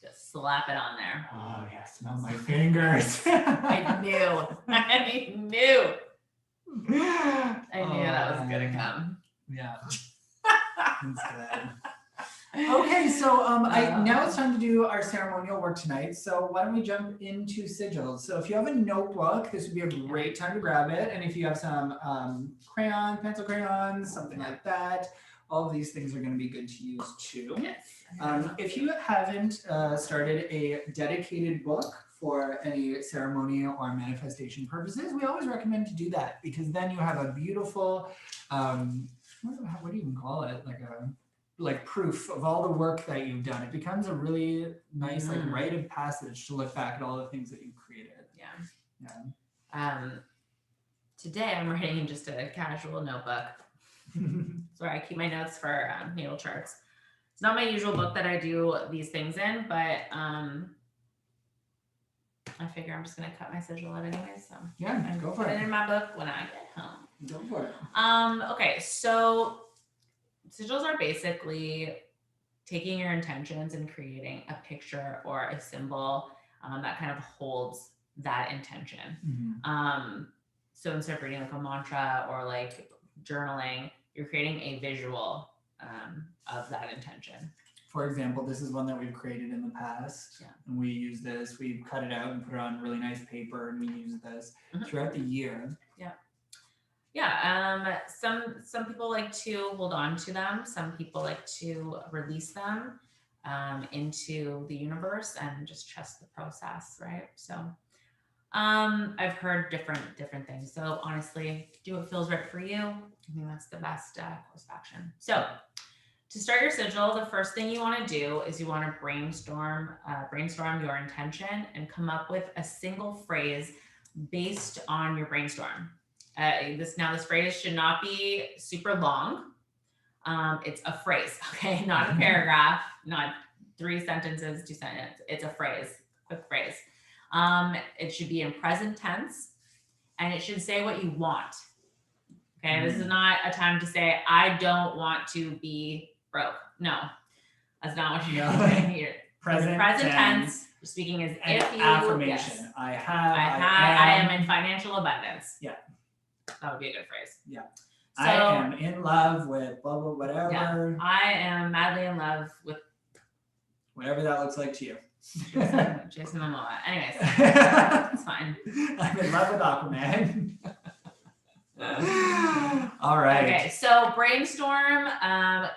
just slap it on there. Oh yeah, smell my fingers. I knew that was gonna come. Yeah. Instead. Okay, so now it's time to do our ceremonial work tonight. So why don't we jump into sigils? So if you have a notebook, this would be a great time to grab it. And if you have some pencil crayons, something like that, all of these things are going to be good to use too. Yes. If you haven't started a dedicated book for any ceremony or manifestation purposes, we always recommend to do that, because then you have a beautiful, what do you even call it? Like proof of all the work that you've done. It becomes a really nice like rite of passage to look back at all the things that you've created. Today I'm writing in just a casual notebook. Sorry, I keep my notes for natal charts. It's not my usual book that I do these things in, but I figure I'm just gonna cut my sigil out anyway, so Yeah, and go for put it it. in my book when I get home. Go for it. Okay, so sigils are basically taking your intentions and creating a picture or a symbol that kind of holds that intention. So instead of reading like a mantra or like journaling, you're creating a visual of that intention. For example, this is one that we've created in the past. Yeah. And we use this, we cut it out and put it on really nice paper, and we use this throughout the year. Yeah. Some people like to hold on to them. Some people like to release them into the universe and just trust the process, right? So I've heard different things. So honestly, do what feels right for you. I think that's the best course of action. So to start your sigil, the first thing you want to do is you want to brainstorm your intention and come up with a single phrase based on your brainstorm. This phrase should not be super long. It's a phrase, okay? Not a paragraph, not 3 sentences, 2 sentences. It's a phrase, quick phrase. It should be in present tense, and it should say what you want. Okay, this is not a time to say, I don't want to be broke. No, that's not what you're doing here. Present tense. You're speaking as if you affirmation. Yes. I am in financial abundance. Yeah. That would be a good phrase. Yeah. So, I am in love with blah, blah, whatever. Yeah, I am madly in love with whatever that looks like to you. Jason Momoa. Anyways, it's fine. I'm in love with Aquaman. All right. Okay, so brainstorm,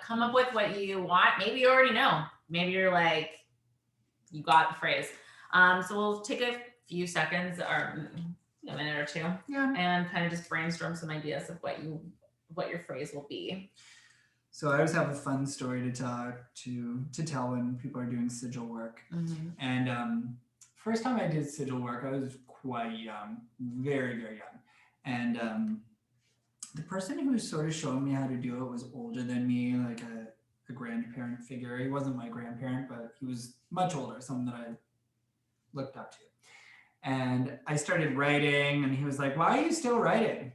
come up with what you want. Maybe you already know. Maybe you're like, you got the phrase. So we'll take a few seconds or a minute or two, and kind of just brainstorm some ideas of what your phrase will be. So I always have a fun story to tell when people are doing sigil work. And first time I did sigil work, I was quite young, very, very young. And the person who was sort of showing me how to do it was older than me, like a grandparent figure. He wasn't my grandparent, but he was much older, someone that I looked up to. And I started writing, and he was like, "Why are you still writing?"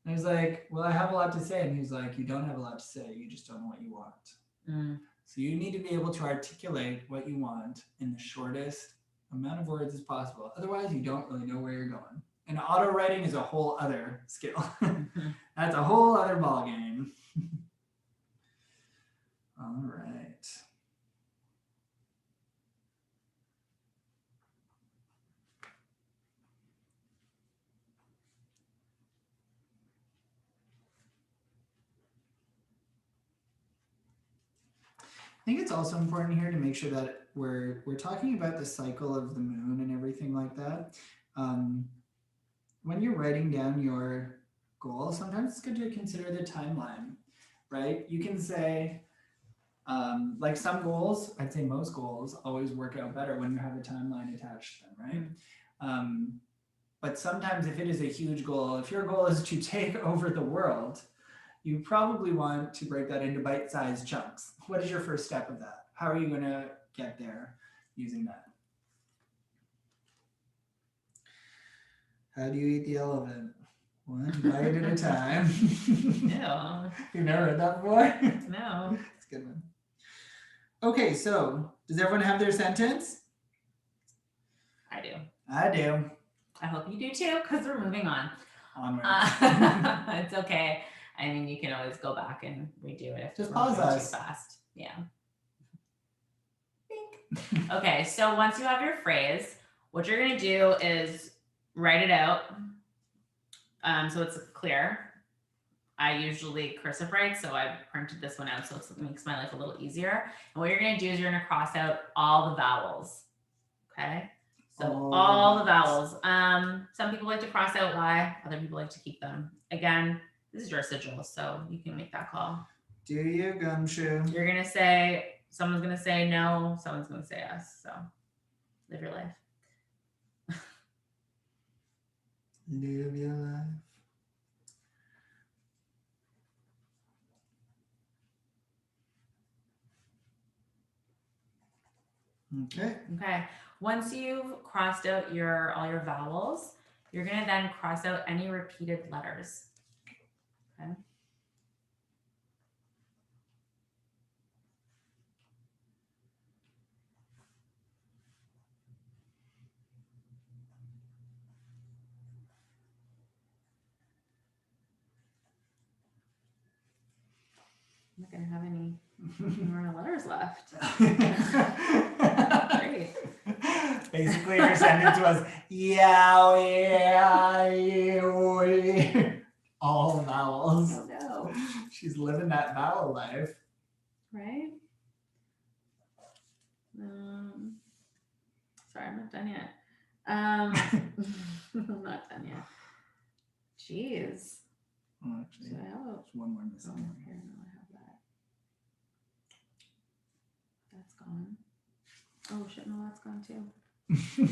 And I was like, "Well, I have a lot to say." And he's like, "You don't have a lot to say. You just don't know what you want." So you need to be able to articulate what you want in the shortest amount of words as possible. Otherwise, you don't really know where you're going. And auto writing is a whole other skill. That's a whole other ballgame. All right. I think it's also important here to make sure that we're talking about the cycle of the moon and everything like that. When you're writing down your goal, sometimes it's good to consider the timeline, right? You can say, like some goals, I'd say most goals always work out better when you have a timeline attached to them, right? But sometimes if it is a huge goal, if your goal is to take over the world, you probably want to break that into bite-sized chunks. What is your first step of that? How are you going to get there using that? How do you eat the elephant? One bite at a time. No. You've never heard that before? No. That's a good one. Okay, so does everyone have their sentence? I do. I do. I hope you do too, because we're moving on. Onward. It's okay. I mean, you can always go back and redo it if Just we're pause moving us. too fast. Yeah. Okay, so once you have your phrase, what you're going to do is write it out so it's clear. I usually cursive write, so I printed this one out so it makes my life a little easier. And what you're going to do is you're going to cross out all the vowels. Okay? So all the vowels. Some people like to cross out Y, other people like to keep them. Again, this is your sigil, so you can make that call. Do you, Gumshoe? You're going to say, someone's going to say no, someone's going to say yes. So live your life. Live your life. Okay. Okay. Once you've crossed out all your vowels, you're going to then cross out any repeated letters. Okay. I'm not going to have any more letters left. Great. Basically, her sentence was yeah, all vowels. Oh no. She's living that vowel life. Right? Sorry, I'm not done yet. I'm not done yet. Jeez. Oh, actually, So I have there's one more oh, missing. here, no, I have that. That's gone. Oh shit, no, that's gone too. Loop,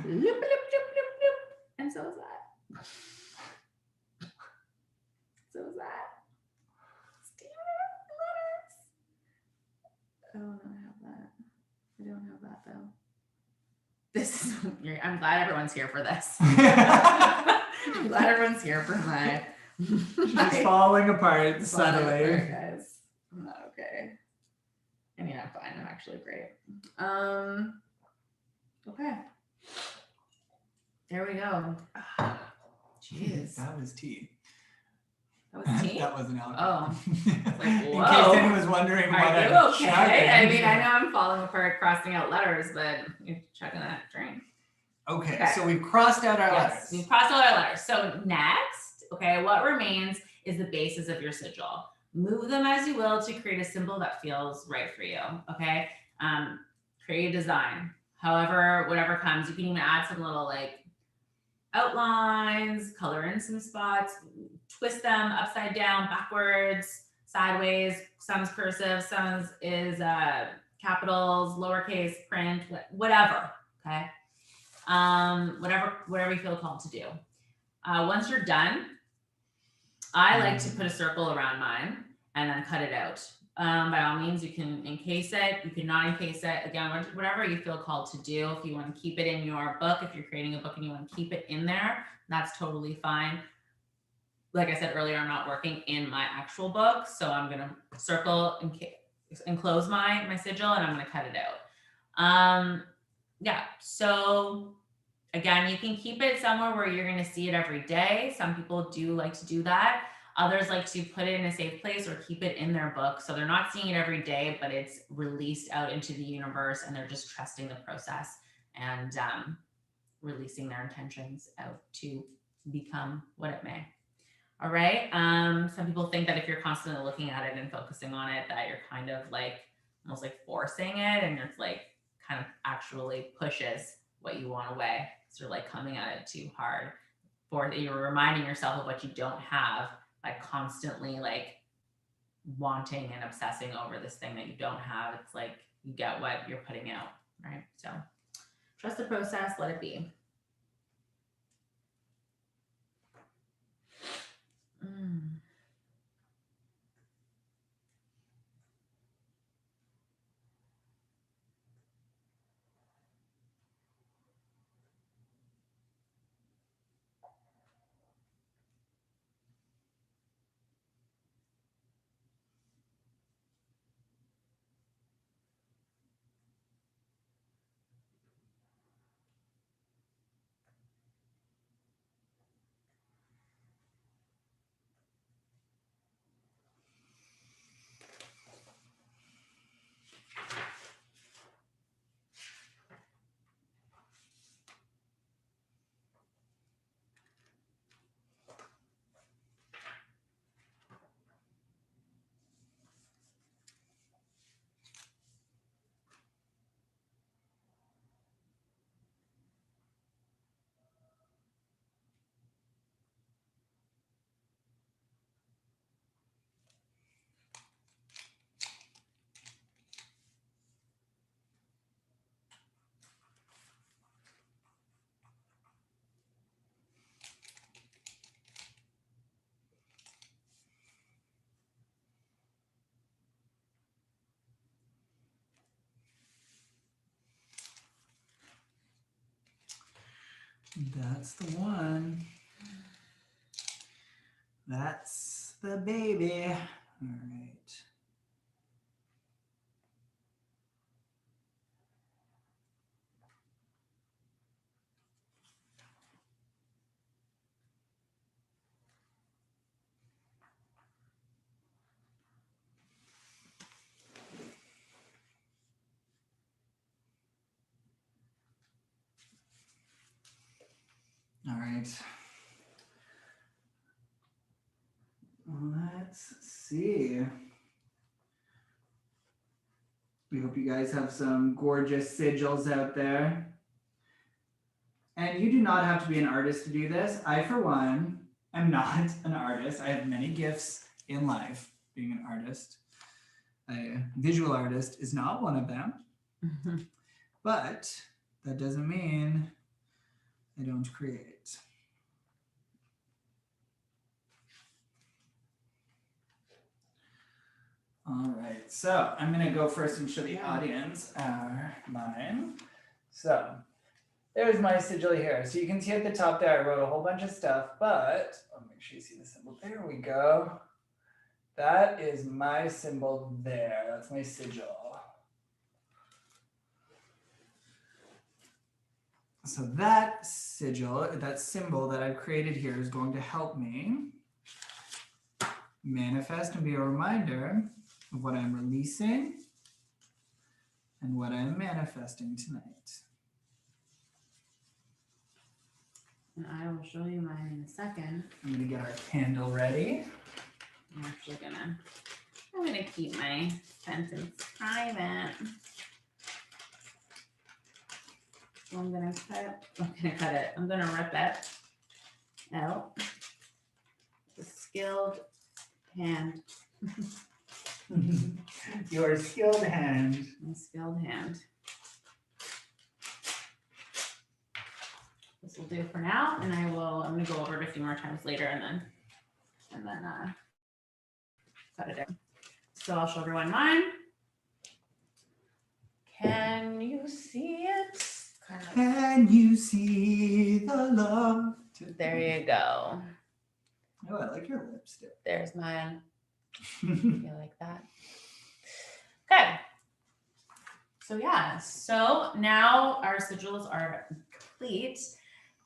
loop, loop, loop, loop. And so is that. So is that. Oh no, I have that. I don't have that though. This is I'm glad everyone's here for this. I'm glad everyone's here for my She's falling apart subtly. guys. I'm not okay. I mean, I'm fine. I'm actually great. Okay. There we go. Jeez. That was tea. That was tea? That wasn't alcohol. Oh. Like, In whoa. case anyone was wondering what Are you I'm okay? chugging. I mean, I know I'm falling apart crossing out letters, but you're chugging that drink. Okay, Okay. so we've crossed out our Yes, letters. we've crossed out our letters. So next, okay, what remains is the bases of your sigil. Move them as you will to create a symbol that feels right for you, okay? Create a design. However, whatever comes, you can even add some little like outlines, color in some spots, twist them upside down, backwards, sideways. Some's cursive, some's is capitals, lowercase, print, whatever, okay? Whatever you feel called to do. Once you're done, I like to put a circle around mine and then cut it out. By all means, you can encase it. You can not encase it. Again, whatever you feel called to do. If you want to keep it in your book, if you're creating a book and you want to keep it in there, that's totally fine. Like I said earlier, I'm not working in my actual book, so I'm going to circle and enclose my sigil, and I'm going to cut it out. Yeah, so again, you can keep it somewhere where you're going to see it every day. Some people do like to do that. Others like to put it in a safe place or keep it in their book. So they're not seeing it every day, but it's released out into the universe and they're just trusting the process and releasing their intentions out to become what it may. All right. Some people think that if you're constantly looking at it and focusing on it, that you're kind of like almost like forcing it, and it's like kind of actually pushes what you want away. So you're like coming at it too hard, or you're reminding yourself of what you don't have by constantly like wanting and obsessing over this thing that you don't have. It's like you get what you're putting out, right? So trust the process, let it be. That's the one. That's the baby. All right. All right. Let's see. We hope you guys have some gorgeous sigils out there. And you do not have to be an artist to do this. I, for one, am not an artist. I have many gifts in life being an artist. A visual artist is not one of them. But that doesn't mean I don't create. All right, so I'm gonna go first and show the audience mine. So there's my sigil here. So you can see at the top there, I wrote a whole bunch of stuff, but I'll make sure you see the symbol. There we go. That is my symbol there. That's my sigil. So that sigil, that symbol that I've created here is going to help me manifest and be a reminder of what I'm releasing and what I'm manifesting tonight. And I will show you mine in a second. I'm gonna get our candle ready. I'm gonna keep my sentence private. So I'm gonna rip it out. The skilled hand. Your skilled hand. My skilled hand. This will do for now, and I'm gonna go over it a few more times later and then cut it in. So I'll show everyone mine. Can you see it? Can you see the love? There you go. Oh, I like your lipstick. There's mine. You like that? Okay. So yeah, so now our sigils are complete.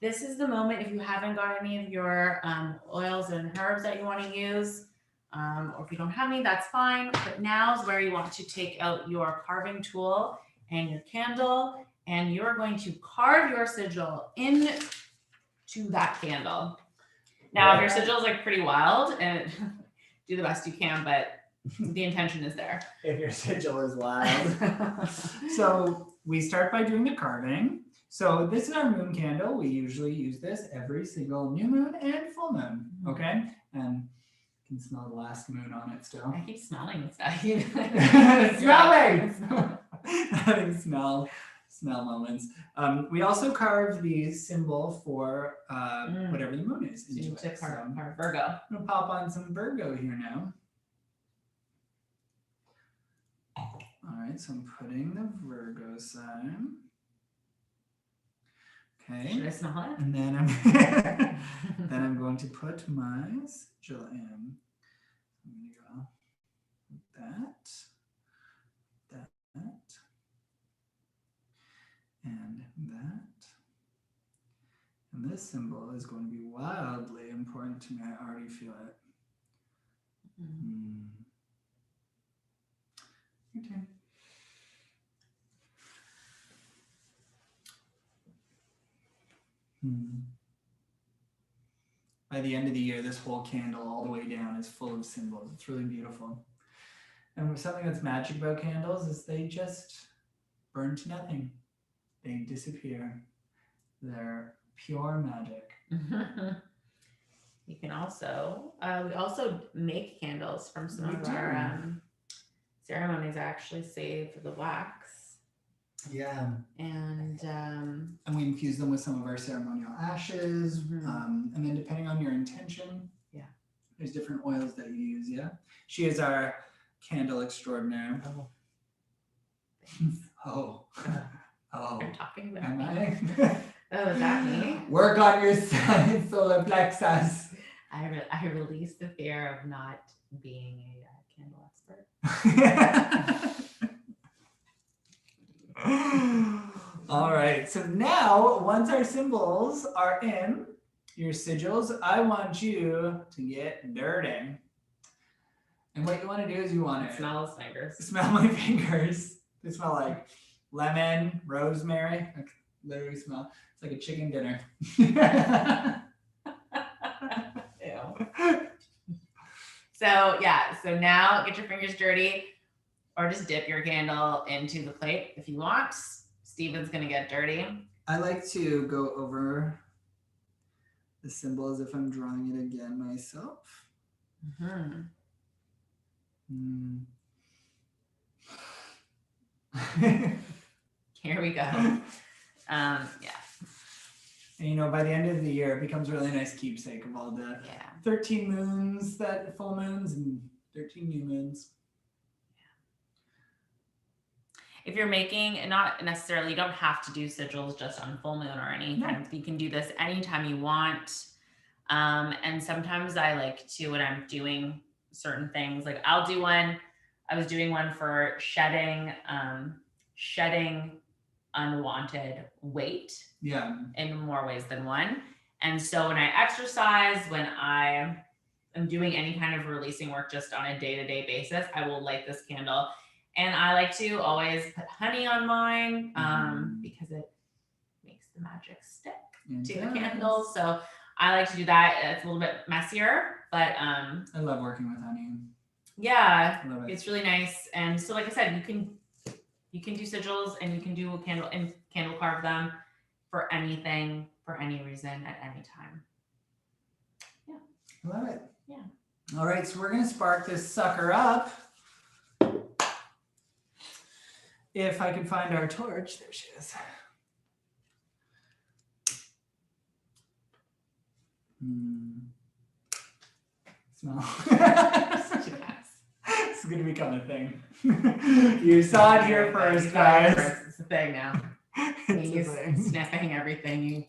This is the moment, if you haven't got any of your oils and herbs that you want to use, or if you don't have any, that's fine. But now is where you want to take out your carving tool and your candle, and you're going to carve your sigil into that candle. Now, if your sigil is like pretty wild, and do the best you can, but the intention is there. If your sigil is wild. So we start by doing the carving. So this is our moon candle. We usually use this every single new moon and full moon, okay? And you can smell the last moon on it still. I keep smelling stuff. Smelling! Having smell moments. We also carve the symbol for whatever the moon is. To our Virgo. I'm gonna pop on some Virgo here now. All right, so I'm putting the Virgo sign. Okay. Should I smell it? And then I'm going to put my sigil in. I'm going to go that, and that. And this symbol is going to be wildly important to me. I already feel it. Your turn. By the end of the year, this whole candle all the way down is full of symbols. It's really beautiful. And something that's magic about candles is they just burn to nothing. They disappear. They're pure magic. You can also, we also make candles from some of our ceremonies. I actually save the wax. Yeah. And we infuse them with some of our ceremonial ashes. And then depending on your intention, there's different oils that you use. Yeah. She is our candle extraordinaire. Oh. Oh. I'm talking about Am me. I? Oh, is that me? Work on your solar plexus. I release the fear of not being a candle expert. All right, so now once our symbols are in your sigils, I want you to get dirty. And what you want to do is you want to Smell his fingers. smell my fingers. They smell like lemon, rosemary. I literally smell. It's like a chicken dinner. Ew. So yeah, so now get your fingers dirty or just dip your candle into the plate if you want. Steven's gonna get dirty. I like to go over the symbol as if I'm drawing it again myself. Mm-hmm. Here we go. Yeah. And, you know, by the end of the year, it becomes a really nice keepsake of all the 13 moons, that full moons, and 13 new moons. If you're making, and not necessarily, you don't have to do sigils just on full moon or any kind of, you can do this anytime you want. And sometimes I like to, when I'm doing certain things, like I'll do one, I was doing one for shedding unwanted weight in more ways than one. And so when I exercise, when I am doing any kind of releasing work just on a day-to-day basis, I will light this candle. And I like to always put honey on mine because it makes the magic stick to the candle. So I like to do that. It's a little bit messier, but I love working with honey. Yeah, I love it. it's really nice. And so, like I said, you can do sigils and you can do a candle carve them for anything, for any reason, at any time. Yeah, I love it. Yeah. All right, so we're gonna spark this sucker up. If I can find our torch, there she is. Smell. Such a mess. This is gonna become a thing. You saw it here first, guys. It's a thing now. It's a thing. Sniffing everything.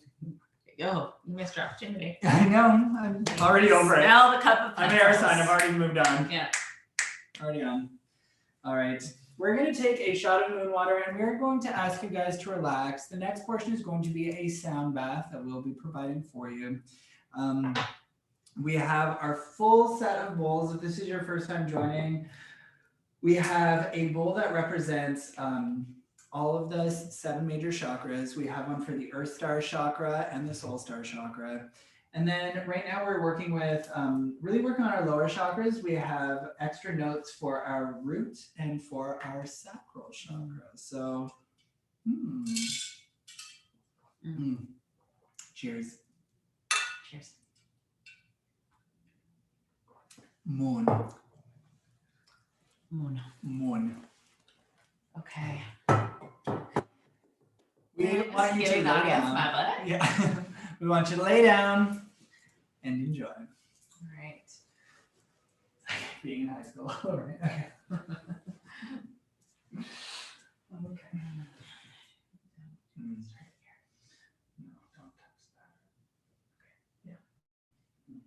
You missed your opportunity. I know. I'm already over it. Smell the cup of I'm pencils. air sign. I've already moved on. Yeah. Already on. All right. We're going to take a shot of moon water and we're going to ask you guys to relax. The next portion is going to be a sound bath that we'll be providing for you. We have our full set of bowls. If this is your first time joining, we have a bowl that represents all of the 7 major chakras. We have one for the Earth Star chakra and the Soul Star chakra. And then right now we're working with, really working on our lower chakras. We have extra notes for our root and for our sacral chakra. So, cheers. Cheers. Moon. Moon. Moon. Okay. We want you to lay down. my butt. Yeah. We want you to lay down and enjoy. All right. Being in high school. All right. Okay. Okay. No, don't touch that. Okay. Yeah.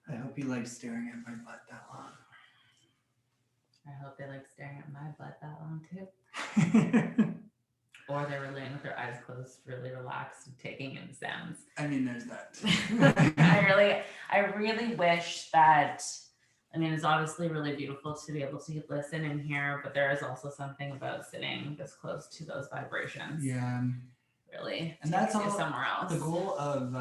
I hope you like staring at my butt that long. I hope they like staring at my butt that long too. Or they were laying with their eyes closed, really relaxed, taking in sounds. I mean, there's that. I really wish that, I mean, it's obviously really beautiful to be able to listen and hear, but there is also something about sitting this close to those vibrations. Yeah. Really. And that's all somewhere else. The goal of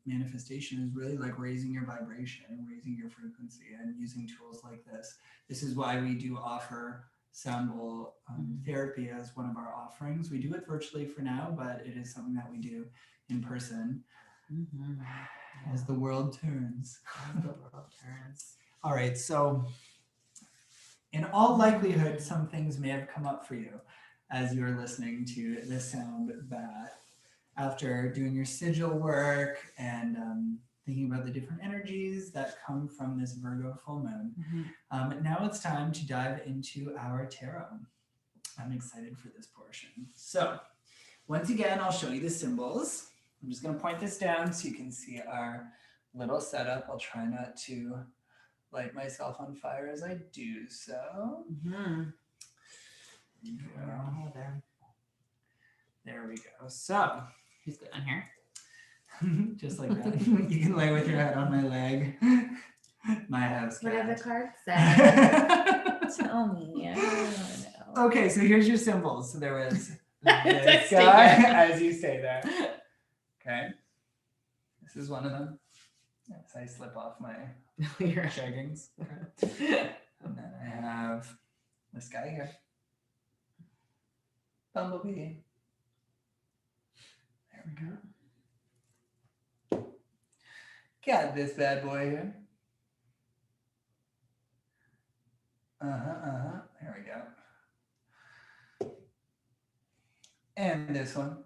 manifestation is really like raising your vibration, raising your frequency, and using tools like this. This is why we do offer sound bowl therapy as one of our offerings. We do it virtually for now, but it is something that we do in person as the world turns. As the world turns. All right, so in all likelihood, some things may have come up for you as you're listening to the sound bath after doing your sigil work and thinking about the different energies that come from this Virgo full moon. Now it's time to dive into our tarot. I'm excited for this portion. So once again, I'll show you the symbols. I'm just going to point this down so you can see our little setup. I'll try not to light myself on fire as I do so. There we go. So Who's good on here? just like that. You can lay with your head on my leg. My house cat. What did the card say? Tell me. I don't know. Okay, so here's your symbols. So there was this Like, guy stay there. as you stay there. Okay. This is one of them. As I slip off my You're shaggings. Okay. And then I have this guy here. Bumblebee. There we go. Got this bad boy here. There we go. And this one.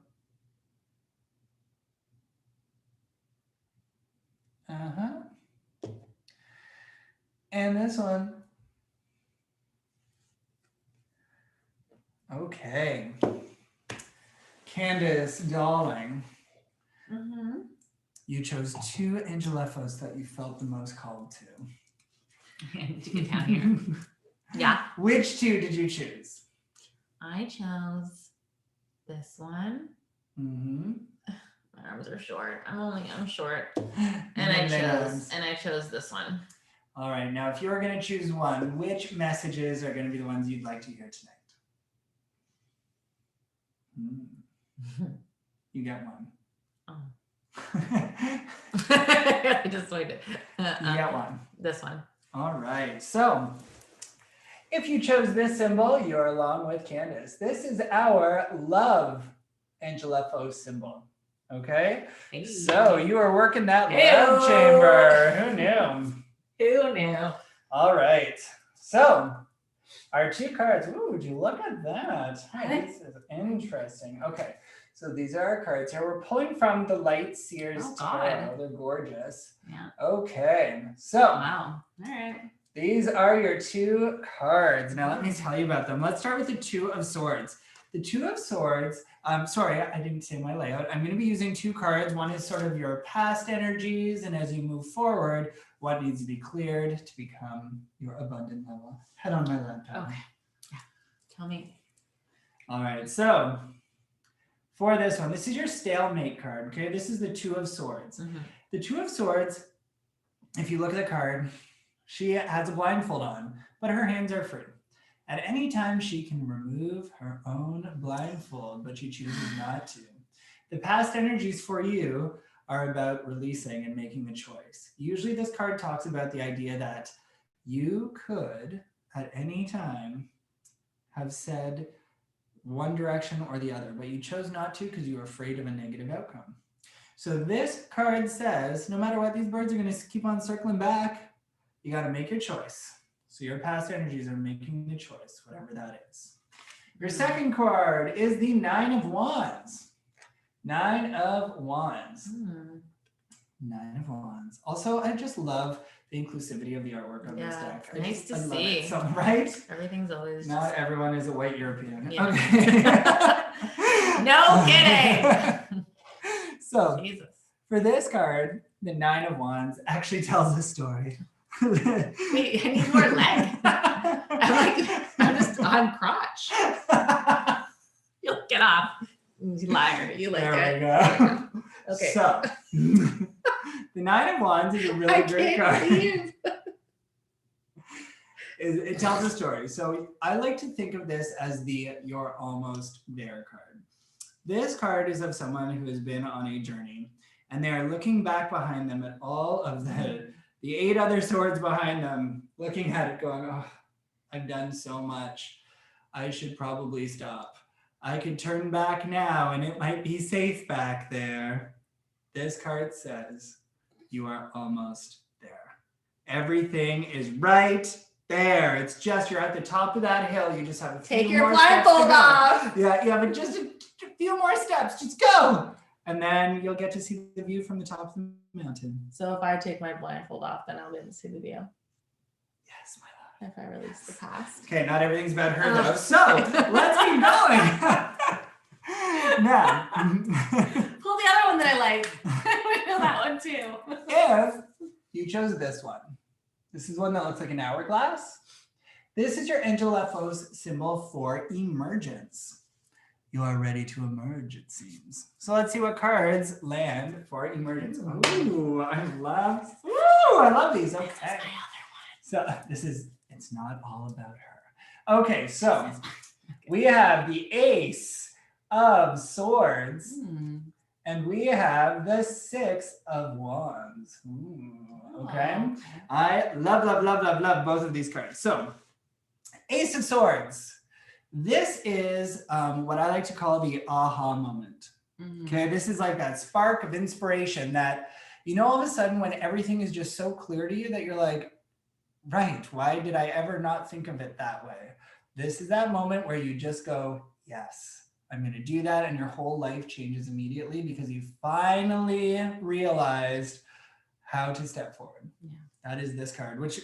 And this one. Okay. Candace, darling. You chose 2 Angelephos that you felt the most called to. You can count here. Yeah. Which 2 did you choose? I chose this one. My arms are short. I'm short. And I chose this one. All right. Now, if you were going to choose one, which messages are going to be the ones you'd like to hear tonight? You got one. Oh. You I just waited. got one. This one. All right. So, if you chose this symbol, you're along with Candace. This is our love Angelephos symbol. Okay? Hey. So, you are working that Hey-o. love chamber. Who knew? Who knew? All right. So, our 2 cards. Ooh, would you look at that? Hey, this is interesting. Okay. So these are our cards here. We're pulling from the Light Seers Tarot. They're gorgeous. Yeah. Okay. So Wow. All right. these are your 2 cards. Now let me tell you about them. Let's start with the 2 of Swords. The 2 of Swords, sorry, I didn't say my layout. I'm going to be using 2 cards. One is sort of your past energies, and as you move forward, what needs to be cleared to become your abundant level. Head on my laptop. Okay. Yeah. Tell me. All right, so for this one, this is your stalemate card, okay? This is the 2 of Swords. The 2 of Swords, if you look at the card, she has a blindfold on, but her hands are free. At any time, she can remove her own blindfold, but she chooses not to. The past energies for you are about releasing and making the choice. Usually this card talks about the idea that you could, at any time, have said one direction or the other, but you chose not to because you were afraid of a negative outcome. So this card says, no matter what, these birds are going to keep on circling back. You got to make your choice. So your past energies are making the choice, whatever that is. Your second card is the 9 of Wands. 9 of Wands. 9 of Wands. Also, I just love the inclusivity of the artwork on this Yeah, deck. it's nice to love see. it. So, right? Everything's always Not just... everyone is a white European. Yeah. Okay. No kidding. So Jesus. for this card, the 9 of Wands actually tells a story. Wait, I need more leg. I'm just on crotch. You'll get off. You liar. You like There it. we go. Okay. So the 9 of Wands is a really great card. It tells a story. So I like to think of this as the "you're almost there" card. This card is of someone who has been on a journey, and they are looking back behind them at all of the 8 other swords behind them, looking at it going, oh, I've done so much. I should probably stop. I could turn back now and it might be safe back there. This card says, you are almost there. Everything is right there. It's just, you're at the top of that hill. You just have a few Take your more steps to blindfold go. off. Yeah, you have just a few more steps. Just go. And then you'll get to see the view from the top of the mountain. So if I take my blindfold off, then I'll be able to see the view. Yes, my love. If I release the past. Okay, not everything's about her though. So let's keep going. Now, Pull the other one that I like. I know that one too. if you chose this one, this is one that looks like an hourglass. This is your Angel Lefos symbol for emergence. You are ready to emerge, it seems. So let's see what cards land for emergence. Ooh, I love these. Okay. This is my other one. So it's not all about her. Okay, so we have the Ace of Swords and we have the 6 of Wands. Ooh, okay. Oh, I love both of these cards. So Ace of Swords. This is what I like to call the aha moment. Okay, this is like that spark of inspiration that, all of a sudden when everything is just so clear to you that you're like, right, why did I ever not think of it that way? This is that moment where you just go, yes, I'm going to do that. And your whole life changes immediately because you finally realized how to step forward. Yeah. That is this card, which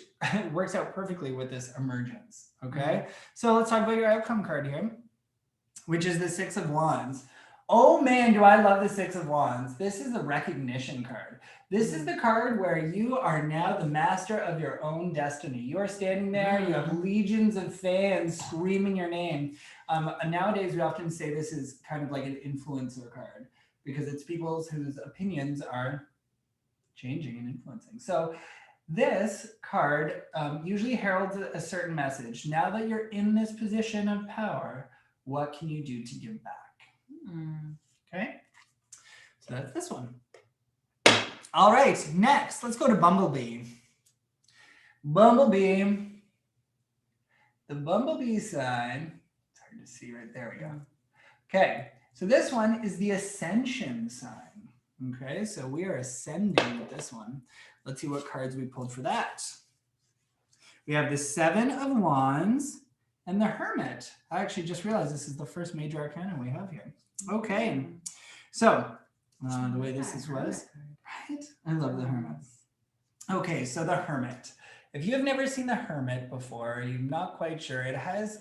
works out perfectly with this emergence. Okay. So let's talk about your outcome card here, which is the 6 of Wands. Oh man, do I love the 6 of Wands. This is the recognition card. This is the card where you are now the master of your own destiny. You are standing there, you have legions of fans screaming your name. Nowadays, we often say this is kind of like an influencer card because it's people whose opinions are changing and influencing. So this card usually heralds a certain message. Now that you're in this position of power, what can you do to give back? Okay, so that's this one. All right, next, let's go to Bumblebee. Bumblebee, the Bumblebee sign, it's hard to see right there, we go. Okay, so this one is the Ascension sign. Okay, so we are ascending with this one. Let's see what cards we pulled for that. We have the 7 of Wands and the Hermit. I actually just realized this is the first major arcana we have here. Okay, so the way this was, right? I love the Hermit. Okay, so the Hermit. If you have never seen the Hermit before, you're not quite sure, it has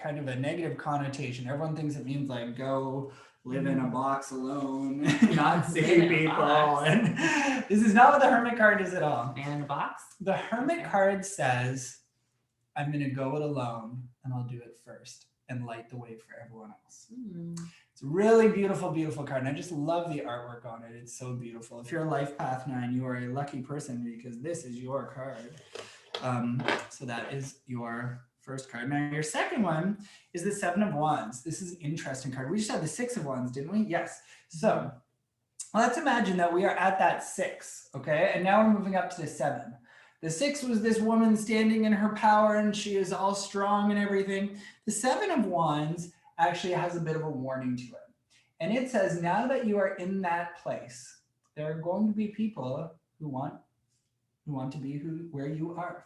kind of a negative connotation. Everyone thinks it means like go live in a box alone, not see people. And this is not what the Hermit card is at all. Man in a box? The Hermit card says, I'm going to go it alone and I'll do it first and light the way for everyone else. It's a really beautiful, beautiful card. And I just love the artwork on it. It's so beautiful. If you're a Lifepath 9, you are a lucky person because this is your card. So that is your first card. Now your second one is the 7 of Wands. This is an interesting card. We just had the 6 of Wands, didn't we? Yes. So let's imagine that we are at that 6, okay? And now we're moving up to the 7. The 6 was this woman standing in her power and she is all strong and everything. The 7 of Wands actually has a bit of a warning to it. And it says, now that you are in that place, there are going to be people who want to be where you are.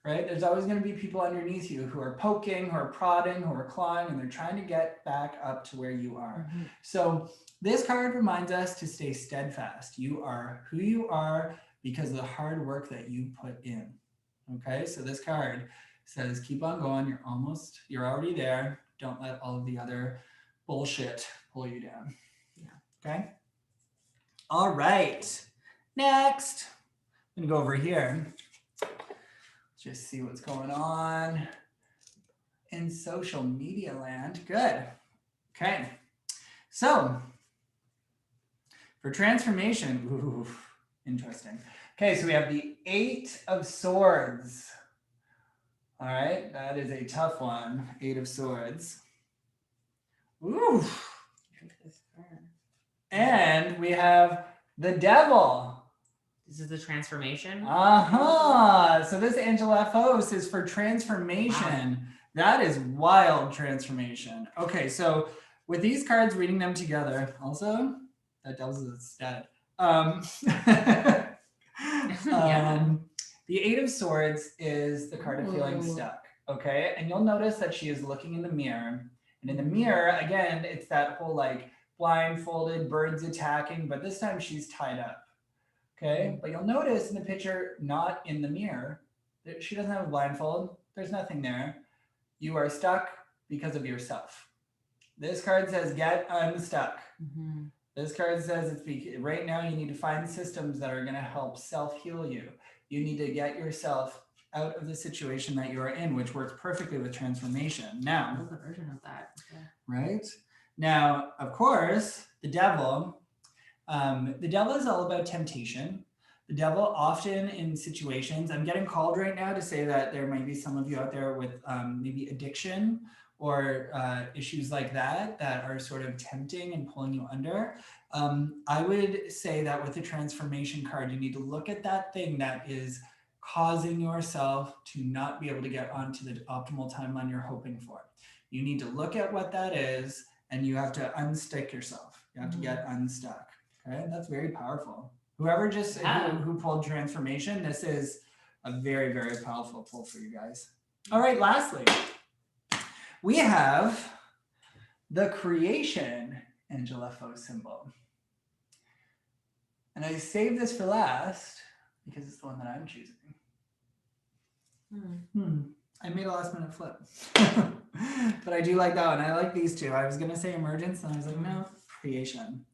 Right? There's always going to be people underneath you who are poking, who are prodding, who are clawing, and they're trying to get back up to where you are. So this card reminds us to stay steadfast. You are who you are. because of the hard work that you put in. Okay, so this card says keep on going. You're already there. Don't let all of the other bullshit pull you down. Yeah. Okay. All right. Next, I'm gonna go over here. Just see what's going on in social media land. Good. Okay. So for transformation, ooh, interesting. Okay, so we have the 8 of Swords. All right, that is a tough one. 8 of Swords. Ooh. And we have the Devil. This is the transformation. So this Angelefos is for transformation. Wow. That is wild transformation. Okay, so with these cards, reading them together, also, that Devil's a stat. The 8 of Swords is the card of feeling stuck, okay? And you'll notice that she is looking in the mirror. And in the mirror, again, it's that whole like blindfolded, birds attacking, but this time she's tied up, okay? But you'll notice in the picture, not in the mirror, that she doesn't have a blindfold. There's nothing there. You are stuck because of yourself. This card says get unstuck. Mm-hmm. This card says right now you need to find systems that are going to help self-heal you. You need to get yourself out of the situation that you are in, which works perfectly with transformation. Now, what's the version of that? Okay. Right? Now, of course, the Devil is all about temptation. The Devil often in situations, I'm getting called right now to say that there might be some of you out there with maybe addiction or issues like that are sort of tempting and pulling you under. I would say that with the transformation card, you need to look at that thing that is causing yourself to not be able to get onto the optimal timeline you're hoping for. You need to look at what that is, and you have to unstick yourself. You have to get unstuck. Okay, and that's very powerful. Whoever who pulled transformation, this is a very, very powerful pull for you guys. All right, lastly, we have the creation Angelefo symbol. And I saved this for last because it's the one that I'm choosing. I made a last minute flip. But I do like that one. I like these two. I was going to say emergence, and I was like, no, creation.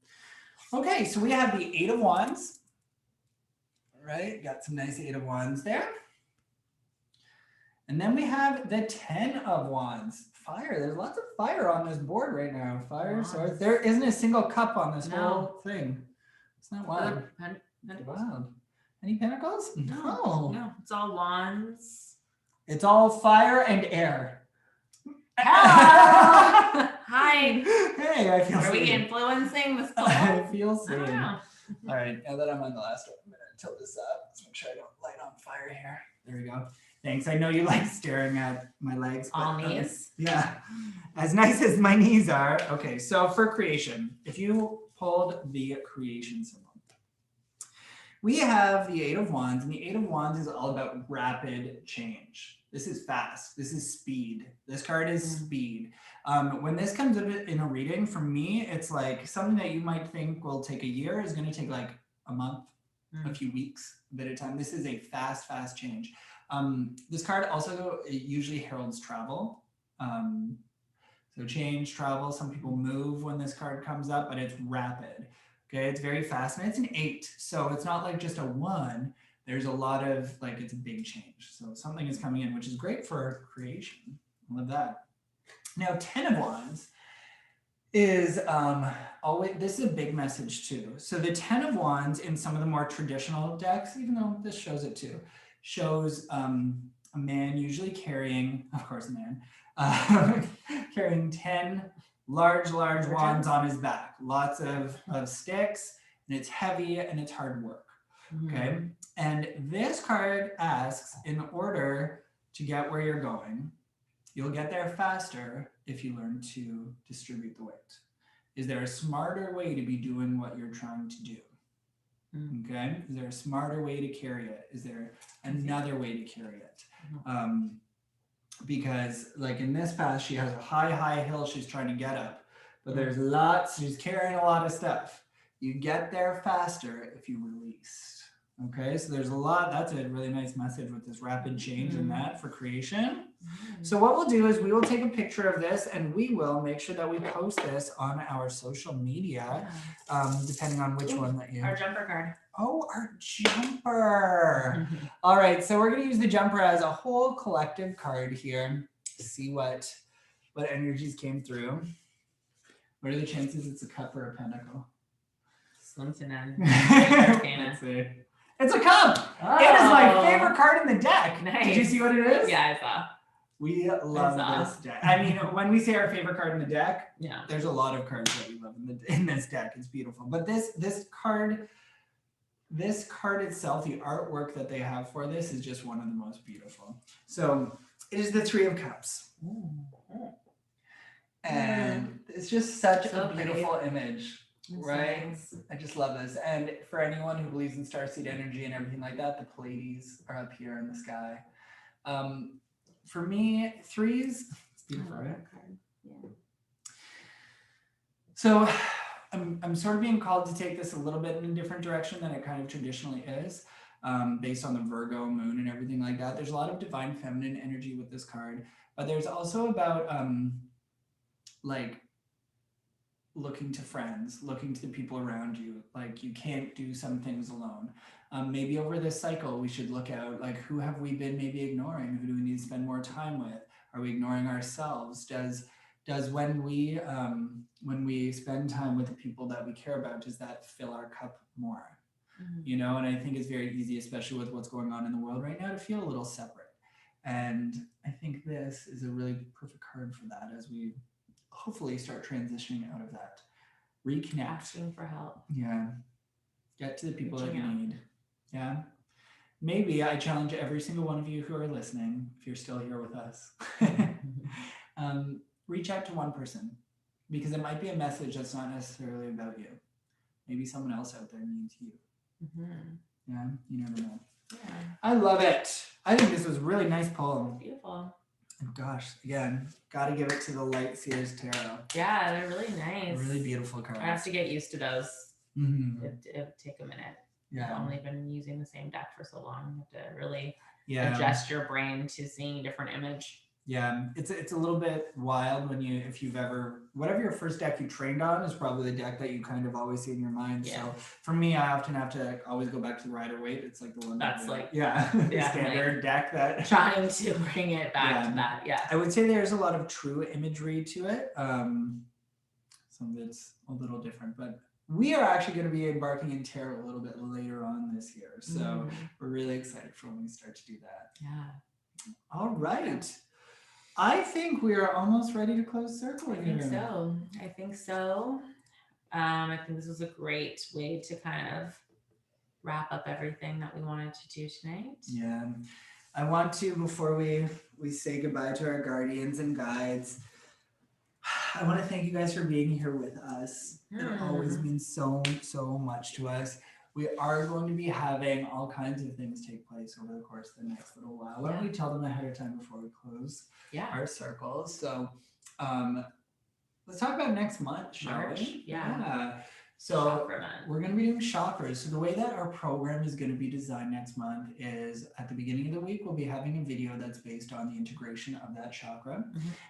Okay, so we have the 8 of Wands. Right, got some nice 8 of Wands there. And then we have the 10 of Wands. Fire. There's lots of fire on this board right now. Fire, swords. There isn't a single cup on this whole thing. It's not wild. Wild. Any pentacles? No. It's all wands. It's all fire and air. Hi. Hey, I feel Are seen. we influencing this poll? I feel seen. I don't know. All right, now that I'm on the last one, I'm going to tilt this up. Let's make sure I don't light on fire here. There we go. Thanks. I know you like staring at my legs. All knees? Yeah. As nice as my knees are. Okay, so for creation, if you pulled the creation symbol, we have the 8 of Wands, and the 8 of Wands is all about rapid change. This is fast. This is speed. This card is speed. When this comes up in a reading, for me, it's like something that you might think will take a year is going to take like a month, a few weeks, a bit of time. This is a fast change. This card also usually heralds travel. So change, travel, some people move when this card comes up, but it's rapid. Okay, it's very fast, and it's an 8. So it's not like just a 1. There's a lot of, like, it's a big change. So something is coming in, which is great for creation. I love that. Now, 10 of Wands is always, this is a big message too. So the 10 of Wands in some of the more traditional decks, even though this shows it too, shows a man usually carrying, of course a man, carrying 10 large wands on his back, lots of sticks, and it's heavy and it's hard work. Okay. And this card asks, in order to get where you're going, you'll get there faster if you learn to distribute the weight. Is there a smarter way to be doing what you're trying to do? Okay. Is there a smarter way to carry it? Is there another way to carry it? Because like in this path, she has a high hill she's trying to get up, but there's lots, she's carrying a lot of stuff. You get there faster if you release. Okay, so there's a lot. That's a really nice message with this rapid change in that for creation. So what we'll do is we will take a picture of this and we will make sure that we post this on our social media, depending on which one that you... Our jumper card. Oh, our jumper. All right, so we're going to use the jumper as a whole collective card here. See what energies came through. What are the chances it's a cup or a pentacle? Slim to none. Let's see. It's a cup. Oh. It is my favorite card in the deck. Nice. Did you see what it is? Yeah, I saw. We love this deck. I mean, when we say our favorite card in the deck, there's a lot of cards that we love in this deck. It's beautiful. But this card itself, the artwork that they have for this is just one of the most beautiful. So it is the Three of Cups. And it's just such a beautiful image. Right? Nice. I just love this. And for anyone who believes in starseed energy and everything like that, the Pleiades are up here in the sky. For me, threes, it's beautiful, right? Yeah. So I'm sort of being called to take this a little bit in a different direction than it kind of traditionally is, based on the Virgo moon and everything like that. There's a lot of divine feminine energy with this card, but there's also about like looking to friends, looking to the people around you. Like you can't do some things alone. Maybe over this cycle, we should look out like who have we been maybe ignoring? Who do we need to spend more time with? Are we ignoring ourselves? Does when we spend time with the people that we care about, does that fill our cup more? You know, and I think it's very easy, especially with what's going on in the world right now, to feel a little separate. And I think this is a really perfect card for that as we hopefully start transitioning out of that. Reconnect. Asking for help. Yeah. Get to the people that you need. Yeah. Maybe I challenge every single one of you who are listening, if you're still here with us, reach out to one person, because it might be a message that's not necessarily about you. Maybe someone else out there needs you. Yeah, you never know. Yeah. I love it. I think this was a really nice poem. Beautiful. And gosh, again, got to give it to the Light Seers Tarot. Yeah, they're really nice. Really beautiful cards. I have to get used to those. It would take a minute. Yeah. I've only been using the same deck for so long. You have to really adjust your brain to seeing a different image. Yeah, it's a little bit wild when if you've ever, whatever your first deck you trained on is probably the deck that you kind of always see in your mind. Yeah. So for me, I often have to always go back to the Rider-Waite. It's like the one the standard deck that trying to bring it back to that. Yeah, I would say there's a lot of true imagery to it. Some of it's a little different, but we are actually going to be embarking in tarot a little bit later on this year, so we're really excited for when we start to do that. Yeah. All right. I think we are almost ready to close circle here. I think so. I think this was a great way to kind of wrap up everything that we wanted to do tonight. Yeah. I want to, before we say goodbye to our guardians and guides, I want to thank you guys for being here with us. It always means so, so much to us. We are going to be having all kinds of things take place over the course of the next little while. Why don't we tell them ahead of time before we close our circles? So let's talk about next month, shall we? Yeah. So we're going to be doing chakras. So the way that our program is going to be designed next month is at the beginning of the week, we'll be having a video that's based on the integration of that chakra.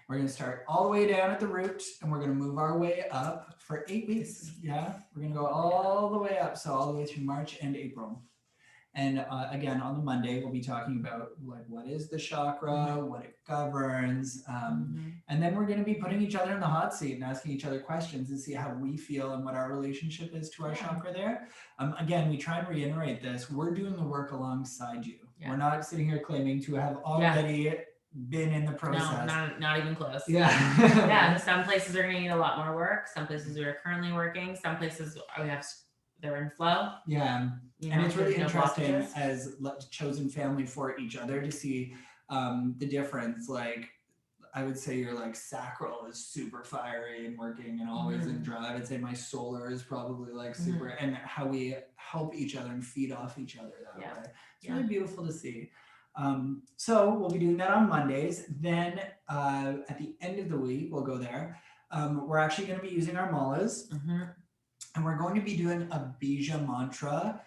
We're going to start all the way down at the root and we're going to move our way up for 8 weeks. Yeah. We're going to go all the way up. So all the way through March and April. And again, on the Monday, we'll be talking about like what is the chakra, what it governs, and then we're going to be putting each other in the hot seat and asking each other questions and see how we feel and what our relationship is to our chakra there. Again, we try and reiterate this. We're doing the work alongside you. Yeah. We're not sitting here claiming to have already been in the process. No, not even close. Yeah. Some places are going to need a lot more work. Some places we are currently working. Some places they're in flow. Yeah. And it's really interesting as chosen family for each other to see the difference. Like, I would say your like sacral is super fiery and working and always in drive. I'd say my solar is probably like super, and how we help each other and feed off each other that way. It's really beautiful to see. So we'll be doing that on Mondays. Then at the end of the week, we'll go there. We're actually going to be using our malas. And we're going to be doing a bija mantra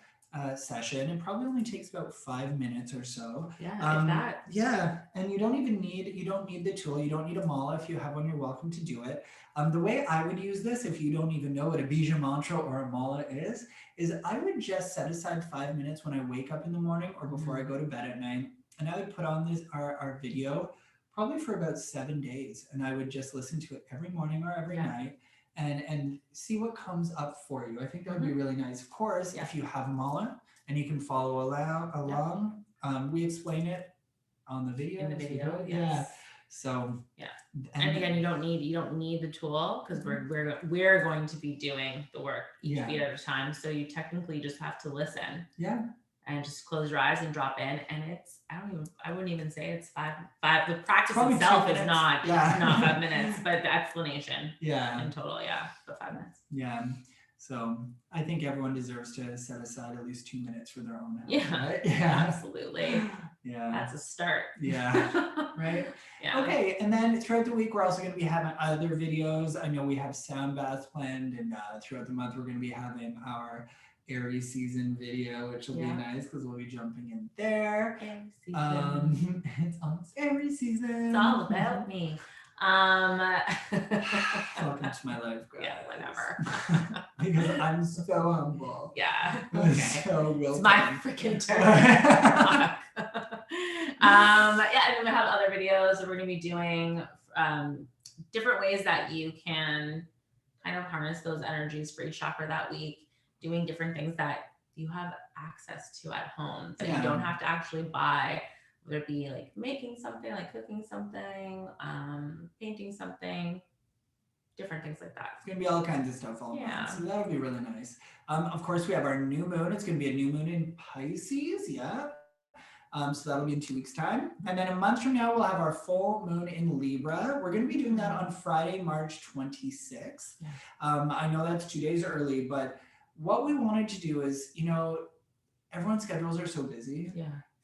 session. It probably only takes about 5 minutes or so. Yeah, if that. Yeah, and you don't need the tool. You don't need a mala. If you have one, you're welcome to do it. The way I would use this, if you don't even know what a bija mantra or a mala is I would just set aside 5 minutes when I wake up in the morning or before I go to bed at night, and I would put on our video probably for about 7 days, and I would just listen to it every morning or every night. And see what comes up for you. I think that would be really nice. Of course, if you have mala and you can follow along, we explain it on the video. In the video, yeah. So and again, you don't need the tool because we're going to be doing the work each beat at a time. So you technically just have to listen. Yeah. And just close your eyes and drop in, and it's I wouldn't even say it's five. The practice Probably itself 2 is minutes. not Yeah. it's not 5 minutes, but the explanation Yeah. in total, but 5 minutes. Yeah. So I think everyone deserves to set aside at least 2 minutes for their own health. Yeah. Right? Absolutely. Yeah. That's a start. Yeah. Right. Yeah. Okay, and then throughout the week, we're also going to be having other videos. I know we have sound baths planned, and throughout the month, we're going to be having our Aries season video, which will be nice because we'll be jumping in there. Aries season. It's almost Aries season. It's all about me. Welcome to my life, guys. Yeah, whatever. Because I'm so humble. Yeah. Okay. So it's my freaking turn. And then we have other videos that we're going to be doing, different ways that you can kind of harness those energies for each chakra that week, doing different things that you have access to at home that you don't have to actually buy, whether it be like making something, like cooking something, painting something, different things like that. It's going to be all kinds of stuff all month, so that'll be really nice. Of course, we have our new moon. It's going to be a new moon in Pisces, so that'll be in 2 weeks' time. And then a month from now, we'll have our full moon in Libra. We're going to be doing that on Friday, March 26th. I know that's 2 days early, but what we wanted to do is, everyone's schedules are so busy.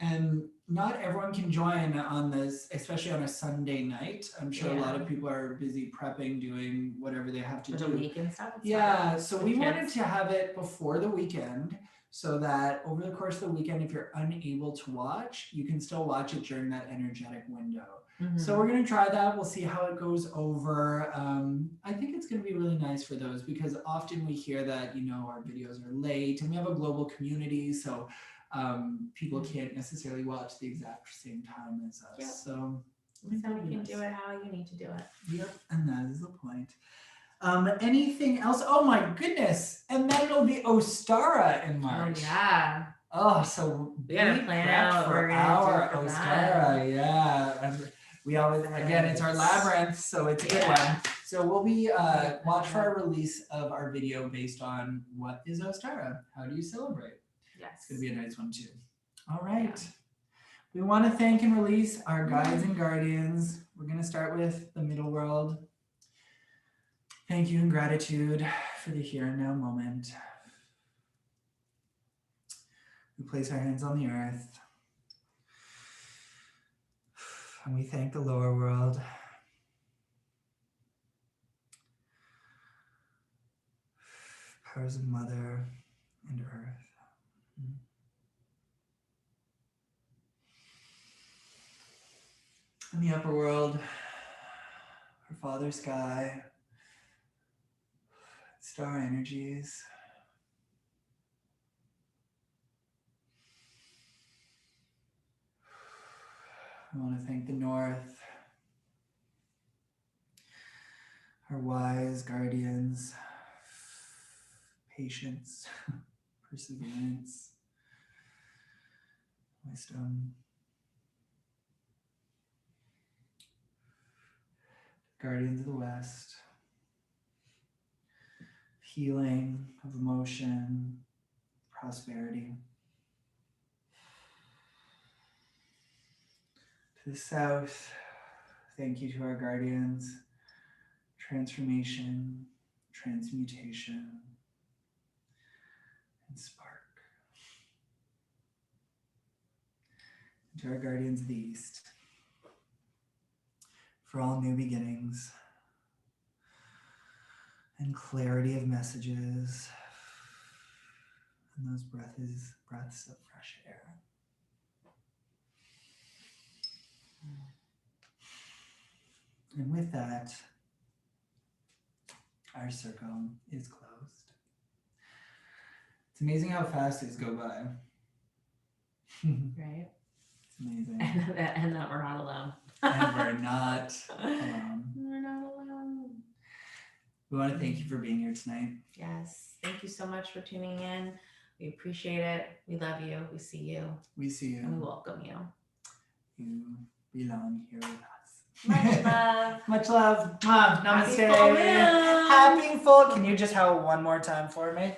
And not everyone can join on this, especially on a Sunday night. I'm sure a lot of people are busy prepping, doing whatever they have to do. For the week and stuff. So we wanted to have it before the weekend so that over the course of the weekend, if you're unable to watch, you can still watch it during that energetic window. So we're going to try that. We'll see how it goes over. I think it's going to be really nice for those because often we hear that, our videos are late and we have a global community. So people can't necessarily watch the exact same time as us. So you can do it how you need to do it. Yep, and that is the point. Anything else? Oh my goodness! And then it'll be Ostara in March. Oh yeah. Oh, so we gotta plan out for our Ostara. Yeah, and we always it's our labyrinth, so it's a good one. So we'll be watch for our release of our video based on what is Ostara. How do you celebrate? It's going to be a nice one too. All right. We want to thank and release our guides and guardians. We're going to start with the middle world. Thank you and gratitude for the here and now moment. We place our hands on the earth. And we thank the lower world. Powers of Mother and Earth. In the upper world, our Father Sky, star energies. I want to thank the North, our wise guardians, patience, perseverance, wisdom. Guardians of the West, healing of emotion, prosperity. To the South, thank you to our guardians, transformation, transmutation, and spark. And to our guardians of the East, for all new beginnings and clarity of messages, And those breaths of fresh air. And with that, our circle is closed. It's amazing how fast these go by. Right. It's amazing. And that we're not alone. And we're not alone. We're not alone. We want to thank you for being here tonight. Yes. Thank you so much for tuning in. We appreciate it. We love you. We see you. We see you. And we welcome you. You belong here with us. Much love. Much love. Namaste. Happy full moon. Happy full. Can you just howl one more time for me?